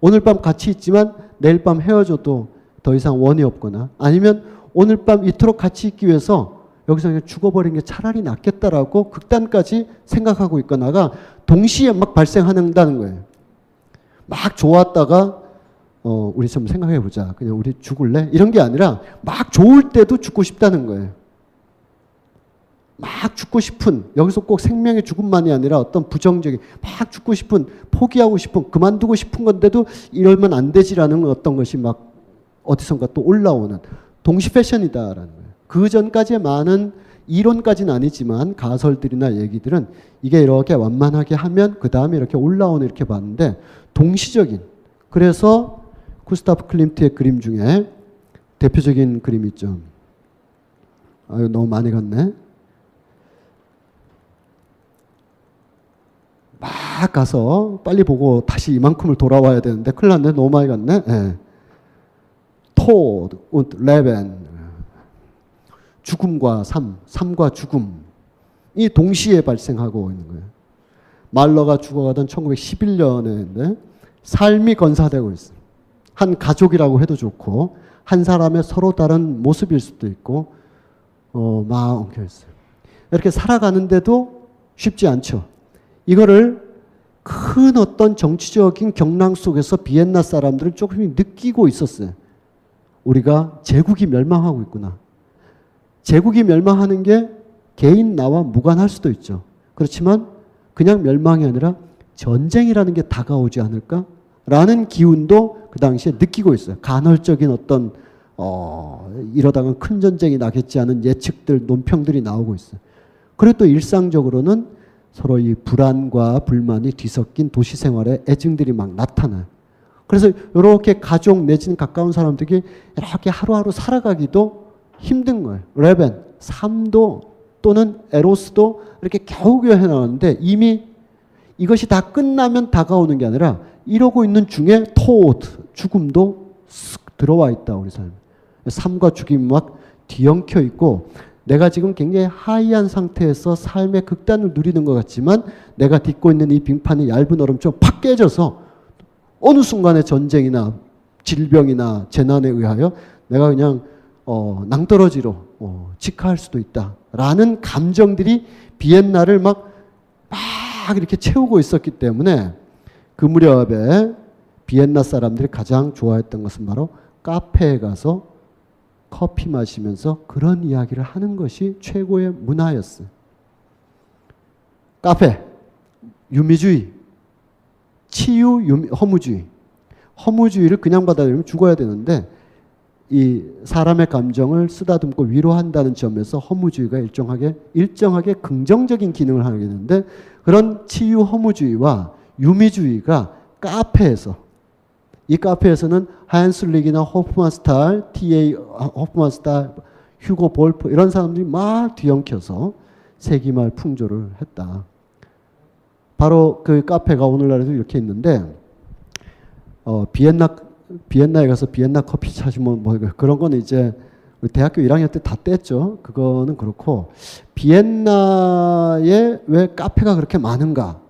S5: 오늘 밤 같이 있지만 내일 밤 헤어져도 더 이상 원이 없거나 아니면 오늘 밤 이토록 같이 있기 위해서 여기서 그냥 죽어버린 게 차라리 낫겠다라고 극단까지 생각하고 있거나가 동시에 막 발생한다는 거예요. 막 좋았다가 우리 좀 생각해 보자. 그냥 우리 죽을래? 이런 게 아니라 막 좋을 때도 죽고 싶다는 거예요. 막 죽고 싶은 여기서 꼭 생명의 죽음만이 아니라 어떤 부정적인 막 죽고 싶은 포기하고 싶은 그만두고 싶은 건데도 이러면 안 되지라는 어떤 것이 막 어디선가 또 올라오는 동시 패션이다라는 거예요. 그 전까지의 많은 이론까지는 아니지만 가설들이나 얘기들은 이게 이렇게 완만하게 하면 그 다음에 이렇게 올라오는 이렇게 봤는데 동시적인 그래서 구스타프 클림트의 그림 중에 대표적인 그림이 있죠. 아유 너무 많이 갔네. 막 가서 빨리 보고 다시 이만큼을 돌아와야 되는데 큰일 났네. 너무 많이 갔네. 네. 토드, 레벤 죽음과 삶과 죽음이 동시에 발생하고 있는 거예요. 말러가 죽어가던 1911년에 삶이 건사되고 있어요. 한 가족이라고 해도 좋고 한 사람의 서로 다른 모습일 수도 있고 막 엉켜 있어요. 이렇게 살아가는데도 쉽지 않죠. 이거를 큰 어떤 정치적인 경랑 속에서 비엔나 사람들은 조금 느끼고 있었어요. 우리가 제국이 멸망하고 있구나. 제국이 멸망하는 게 개인 나와 무관할 수도 있죠. 그렇지만 그냥 멸망이 아니라 전쟁이라는 게 다가오지 않을까라는 기운도 그 당시에 느끼고 있어요. 간헐적인 어떤 이러다가 큰 전쟁이 나겠지 하는 예측들, 논평들이 나오고 있어요. 그리고 또 일상적으로는 서로 이 불안과 불만이 뒤섞인 도시 생활의 애증들이 막 나타나요. 그래서 이렇게 가족 내지는 가까운 사람들이 이렇게 하루하루 살아가기도 힘든 거예요. 레벤, 삶도 또는 에로스도 이렇게 겨우겨우 해나가는데 이미 이것이 다 끝나면 다가오는 게 아니라 이러고 있는 중에 죽음도 쓱 들어와 있다. 우리 삶에. 삶과 죽음이 막 뒤엉켜 있고 내가 지금 굉장히 하이한 상태에서 삶의 극단을 누리는 것 같지만 내가 딛고 있는 이 빙판이 얇은 얼음처럼 팍 깨져서 어느 순간에 전쟁이나 질병이나 재난에 의하여 내가 그냥 낭떠러지로 직화할 수도 있다라는 감정들이 비엔나를 막 이렇게 채우고 있었기 때문에 그 무렵에 비엔나 사람들이 가장 좋아했던 것은 바로 카페에 가서 커피 마시면서 그런 이야기를 하는 것이 최고의 문화였어요. 카페, 유미주의, 치유, 허무주의. 허무주의를 그냥 받아들이면 죽어야 되는데 이 사람의 감정을 쓰다듬고 위로한다는 점에서 허무주의가 일정하게 긍정적인 기능을 하게 되는데 그런 치유 허무주의와 유미주의가 카페에서 이 카페에서는 하얀슬릭이나 호프만스탈, T.A. 호프만스탈, 휴고 볼프 이런 사람들이 막 뒤엉켜서 세기말 풍조를 했다. 바로 그 카페가 오늘날에도 이렇게 있는데 비엔나에 가서 비엔나 커피 찾으면 뭐 그런 거는 이제 우리 대학교 1학년 때 다 뗐죠. 그거는 그렇고 비엔나에 왜 카페가 그렇게 많은가?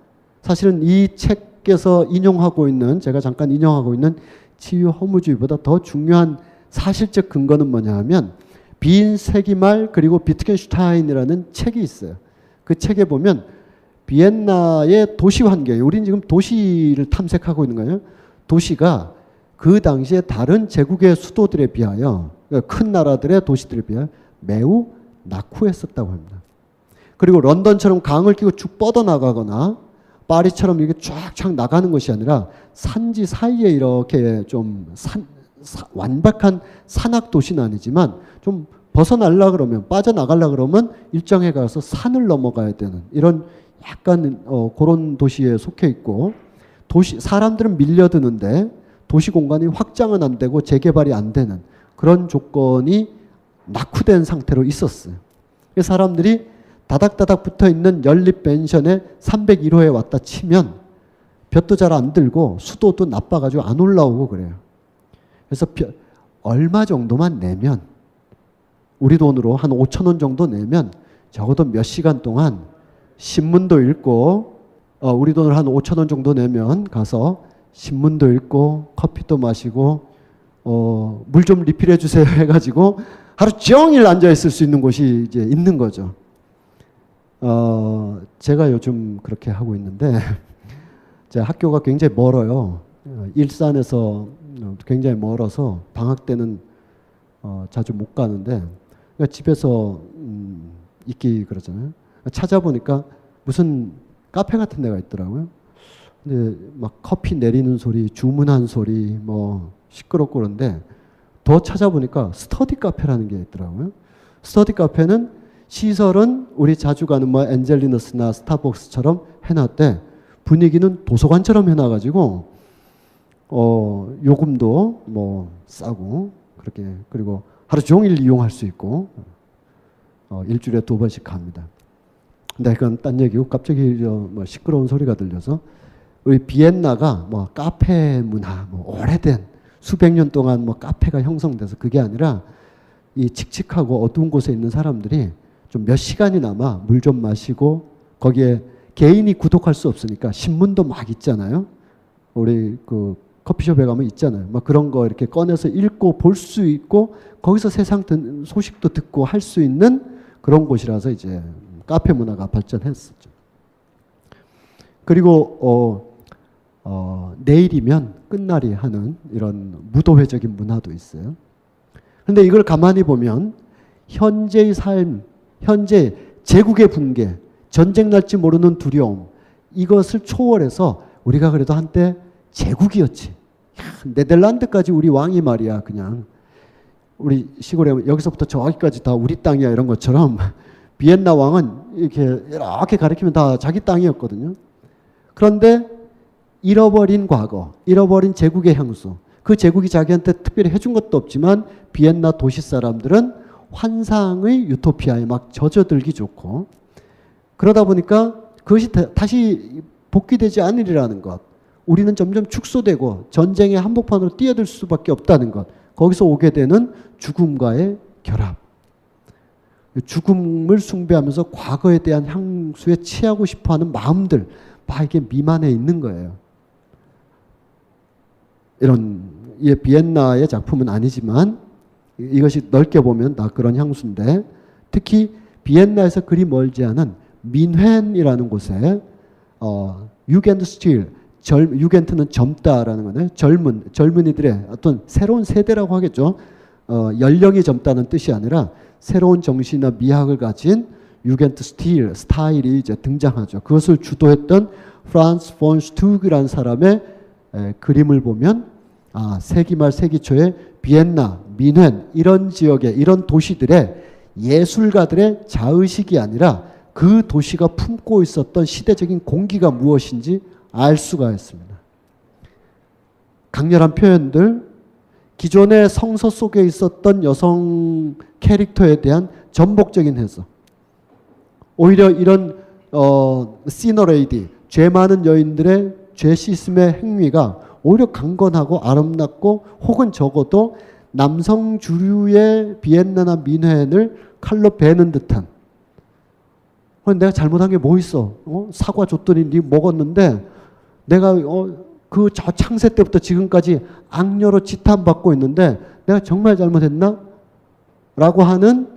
S5: 사실은 이 책에서 인용하고 있는 제가 잠깐 인용하고 있는 치유 허무주의보다 더 중요한 사실적 근거는 뭐냐 하면 빈 세기말 그리고 비트겐슈타인이라는 책이 있어요. 그 책에 보면 비엔나의 도시 환경, 우리는 지금 도시를 탐색하고 있는 거예요. 도시가 그 당시에 다른 제국의 수도들에 비하여 큰 나라들의 도시들에 비하여 매우 낙후했었다고 합니다. 그리고 런던처럼 강을 끼고 쭉 뻗어나가거나 파리처럼 이렇게 쫙쫙 나가는 것이 아니라 산지 사이에 이렇게 좀 완벽한 산악 도시는 아니지만 좀 벗어나려 그러면 빠져나가려 그러면 일정에 가서 산을 넘어가야 되는 이런 약간 그런 도시에 속해 있고 사람들은 밀려드는데 도시 공간이 확장은 안 되고 재개발이 안 되는 그런 조건이 낙후된 상태로 있었어요. 사람들이 다닥다닥 붙어있는 연립 펜션에 301호에 왔다 치면 볕도 잘 안 들고 수도도 나빠가지고 안 올라오고 그래요. 그래서 얼마 정도만 내면 우리 돈으로 한 5천 원 정도 내면 적어도 몇 시간 동안 신문도 읽고 우리 돈으로 한 5천 원 정도 내면 가서 신문도 읽고 커피도 마시고 물 좀 리필해 주세요 해가지고 하루 종일 앉아 있을 수 있는 곳이 이제 있는 거죠. 제가 요즘 그렇게 하고 있는데 제 학교가 굉장히 멀어요. 일산에서 굉장히 멀어서 방학 때는 자주 못 가는데 그러니까 집에서 있기 그러잖아요. 찾아보니까 무슨 카페 같은 데가 있더라고요. 근데 막 커피 내리는 소리, 주문한 소리, 뭐 시끄럽고 그런데 더 찾아보니까 스터디 카페라는 게 있더라고요. 스터디 카페는 시설은 우리 자주 가는 뭐 엔젤리너스나 스타벅스처럼 해놨대. 분위기는 도서관처럼 해놔가지고 요금도 뭐 싸고 그렇게 그리고 하루 종일 이용할 수 있고 일주일에 2번씩 갑니다. 근데 그건 딴 얘기고 갑자기 뭐 시끄러운 소리가 들려서 우리 비엔나가 뭐 카페 문화 뭐 오래된 수백 년 동안 뭐 카페가 형성돼서 그게 아니라 이 칙칙하고 어두운 곳에 있는 사람들이 좀 몇 시간이나마 물 좀 마시고 거기에 개인이 구독할 수 없으니까 신문도 막 있잖아요. 우리 그 커피숍에 가면 있잖아요. 막 그런 거 이렇게 꺼내서 읽고 볼 수 있고 거기서 세상 소식도 듣고 할 수 있는 그런 곳이라서 이제 카페 문화가 발전했었죠. 그리고 내일이면 끝날이 하는 이런 무도회적인 문화도 있어요. 그런데 이걸 가만히 보면 현재의 삶, 현재 제국의 붕괴, 전쟁 날지 모르는 두려움, 이것을 초월해서 우리가 그래도 한때 제국이었지. 네덜란드까지 우리 왕이 말이야. 그냥 우리 시골에 여기서부터 저기까지 다 우리 땅이야 이런 것처럼 비엔나 왕은 이렇게 가리키면 다 자기 땅이었거든요. 그런데 잃어버린 과거, 잃어버린 제국의 향수, 그 제국이 자기한테 특별히 해준 것도 없지만 비엔나 도시 사람들은 환상의 유토피아에 막 젖어들기 좋고, 그러다 보니까 그것이 다시 복귀되지 않으리라는 것, 우리는 점점 축소되고 전쟁의 한복판으로 뛰어들 수밖에 없다는 것, 거기서 오게 되는 죽음과의 결합, 죽음을 숭배하면서 과거에 대한 향수에 취하고 싶어하는 마음들, 막 이게 미만해 있는 거예요. 이런 비엔나의 작품은 아니지만 이것이 넓게 보면 다 그런 향수인데, 특히 비엔나에서 그리 멀지 않은 민헨이라는 곳에 유겐트스틸, 유겐트는 젊다라는 거네. 젊은이들의 어떤 새로운 세대라고 하겠죠. 연령이 젊다는 뜻이 아니라 새로운 정신이나 미학을 가진 유겐트스틸 스타일이 이제 등장하죠. 그것을 주도했던 프란츠 폰 슈투그라는 사람의 그림을 보면 세기 말 세기 초에 비엔나, 민헨 이런 지역의 이런 도시들의 예술가들의 자의식이 아니라 그 도시가 품고 있었던 시대적인 공기가 무엇인지 알 수가 있습니다. 강렬한 표현들, 기존의 성서 속에 있었던 여성 캐릭터에 대한 전복적인 해석, 오히려 이런 시너레이디, 죄 많은 여인들의 죄 씻음의 행위가 오히려 강건하고 아름답고 혹은 적어도 남성 주류의 비엔나나 민헨을 칼로 베는 듯한, 내가 잘못한 게 뭐 있어? 사과 줬더니 네 먹었는데 내가 그 저 창세 때부터 지금까지 악녀로 지탄받고 있는데 내가 정말 잘못했나? 라고 하는,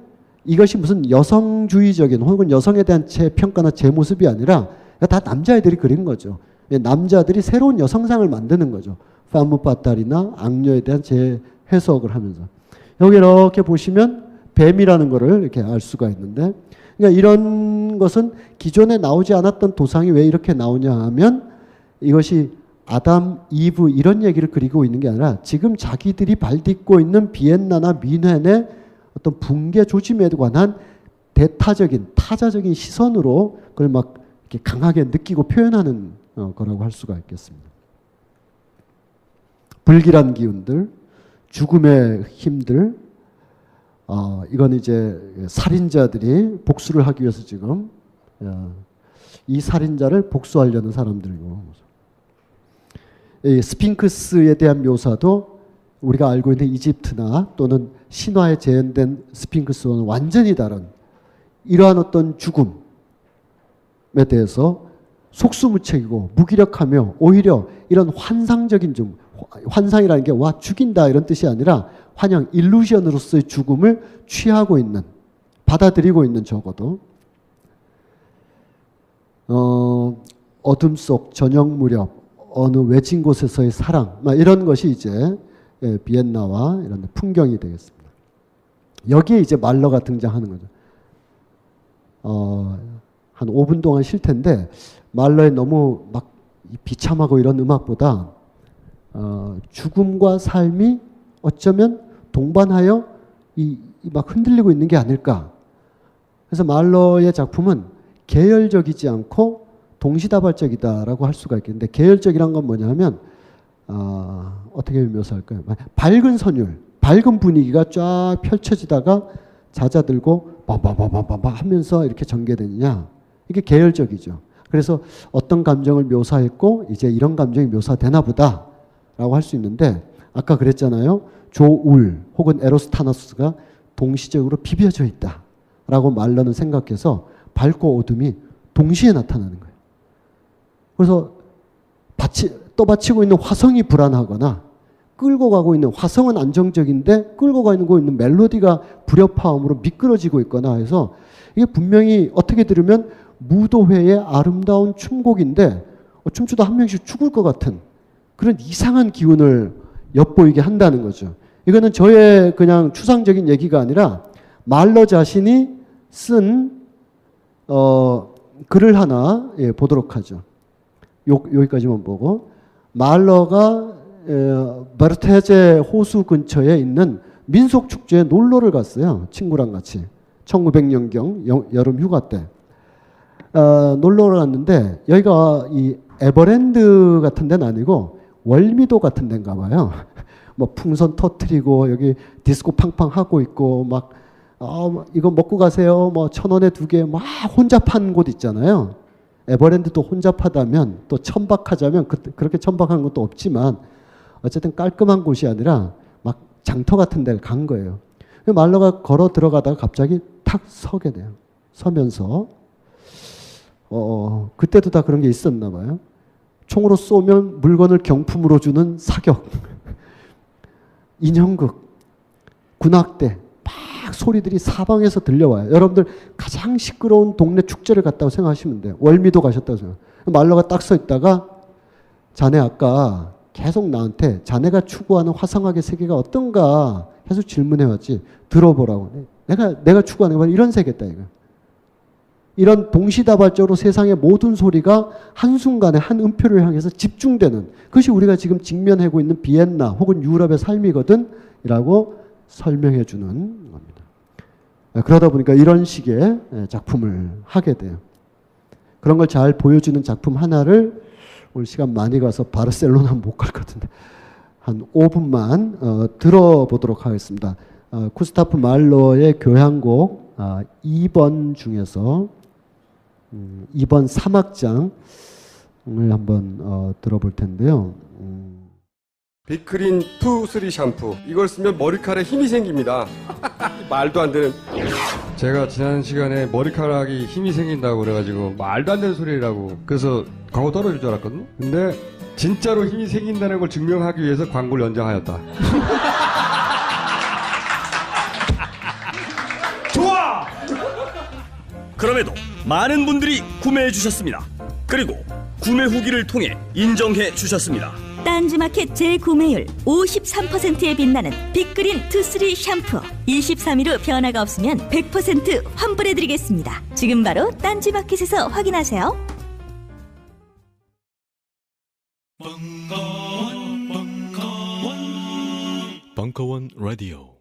S5: 이것이 무슨 여성주의적인 혹은 여성에 대한 제 평가나 제 모습이 아니라 다 남자애들이 그린 거죠. 남자들이 새로운 여성상을 만드는 거죠. 파무 파탈이나 악녀에 대한 제 해석을 하면서. 여기 이렇게 보시면 뱀이라는 거를 이렇게 알 수가 있는데, 그러니까 이런 것은 기존에 나오지 않았던 도상이 왜 이렇게 나오냐 하면 이것이 아담, 이브 이런 얘기를 그리고 있는 게 아니라 지금 자기들이 발딛고 있는 비엔나나 민헨의 어떤 붕괴 조짐에 관한 대타적인, 타자적인 시선으로 그걸 막 이렇게 강하게 느끼고 표현하는 거라고 할 수가 있겠습니다. 불길한 기운들, 죽음의 힘들, 이건 이제 살인자들이 복수를 하기 위해서 지금 이 살인자를 복수하려는 사람들이고, 이 스핑크스에 대한 묘사도 우리가 알고 있는 이집트나 또는 신화에 재현된 스핑크스와는 완전히 다른 이러한 어떤 죽음에 대해서 속수무책이고 무기력하며 오히려 이런 환상적인 좀, 환상이라는 게 와 죽인다 이런 뜻이 아니라 환영, 일루전으로서의 죽음을 취하고 있는, 받아들이고 있는, 적어도 어둠 속 저녁 무렵 어느 외진 곳에서의 사랑, 이런 것이 이제 비엔나와 이런 풍경이 되겠습니다. 여기에 이제 말러가 등장하는 거죠. 한 5분 동안 쉴 텐데 말러의 너무 막 비참하고 이런 음악보다 죽음과 삶이 어쩌면 동반하여 막 흔들리고 있는 게 아닐까. 그래서 말러의 작품은 계열적이지 않고 동시다발적이다라고 할 수가 있겠는데, 계열적이란 건 뭐냐 하면 어떻게 묘사할까요? 밝은 선율, 밝은 분위기가 쫙 펼쳐지다가 잦아들고 빠바바바바 하면서 이렇게 전개되느냐, 이게 계열적이죠. 그래서 어떤 감정을 묘사했고 이제 이런 감정이 묘사되나 보다라고 할 수 있는데, 아까 그랬잖아요. 조울 혹은 에로스타나스가 동시적으로 비벼져 있다라고 말러는 생각해서 밝고 어둠이 동시에 나타나는 거예요. 그래서 떠받치고 있는 화성이 불안하거나 끌고 가고 있는 화성은 안정적인데 끌고 가고 있는 멜로디가 불협화음으로 미끄러지고 있거나 해서 이게 분명히 어떻게 들으면 무도회의 아름다운 춤곡인데 춤추다 한 명씩 죽을 것 같은 그런 이상한 기운을 엿보이게 한다는 거죠. 이거는 저의 그냥 추상적인 얘기가 아니라 말러 자신이 쓴 글을 하나 보도록 하죠. 여기까지만 보고 말러가 바르테제 호수 근처에 있는 민속축제에 놀러를 갔어요. 친구랑 같이 1900년경 여름 휴가 때 놀러를 갔는데 여기가 이 에버랜드 같은 데는 아니고 월미도 같은 데인가 봐요. 뭐 풍선 터트리고 여기 디스코 팡팡 하고 있고 막 이거 먹고 가세요. 뭐 1,000원에 2개 막 혼잡한 곳 있잖아요. 에버랜드도 혼잡하다면 또 천박하자면 그렇게 천박한 것도 없지만 어쨌든 깔끔한 곳이 아니라 막 장터 같은 데를 간 거예요. 말러가 걸어 들어가다가 갑자기 탁 서게 돼요. 서면서 그때도 다 그런 게 있었나 봐요. 총으로 쏘면 물건을 경품으로 주는 사격, 인형극, 군악대 막 소리들이 사방에서 들려와요. 여러분들 가장 시끄러운 동네 축제를 갔다고 생각하시면 돼요. 월미도 가셨다고 생각. 말러가 딱 서 있다가 자네 아까 계속 나한테 자네가 추구하는 화성학의 세계가 어떤가 계속 질문해왔지. 들어보라고. 내가 추구하는 건 이런 세계다 이거. 이런 동시다발적으로 세상의 모든 소리가 한순간에 한 음표를 향해서 집중되는 그것이 우리가 지금 직면하고 있는 비엔나 혹은 유럽의 삶이거든 이라고 설명해 주는 겁니다. 그러다 보니까 이런 식의 작품을 하게 돼요. 그런 걸 잘 보여주는 작품 하나를 오늘 시간 많이 가서 바르셀로나 못 갈 것 같은데 한 5분만 들어보도록 하겠습니다. 구스타프 말러의 교향곡 2번 중에서 2번 3악장을 한번 들어볼 텐데요.
S6: 빅크린 2, 3 샴푸 이걸 쓰면 머리카락에 힘이 생깁니다. 말도 안 되는.
S7: 제가 지난 시간에 머리카락이 힘이 생긴다고 그래가지고 말도 안 되는 소리라고 그래서 광고 떨어질 줄 알았거든요. 근데 진짜로 힘이 생긴다는 걸 증명하기 위해서 광고를 연장하였다.
S8: 좋아! 그럼에도 많은 분들이 구매해 주셨습니다. 그리고 구매 후기를 통해 인정해 주셨습니다.
S9: 딴지마켓 재구매율 53%에 빛나는 빅그린 2, 3 샴푸 23일 후 변화가 없으면 100% 환불해드리겠습니다. 지금 바로 딴지마켓에서 확인하세요.
S1: 벙커원 라디오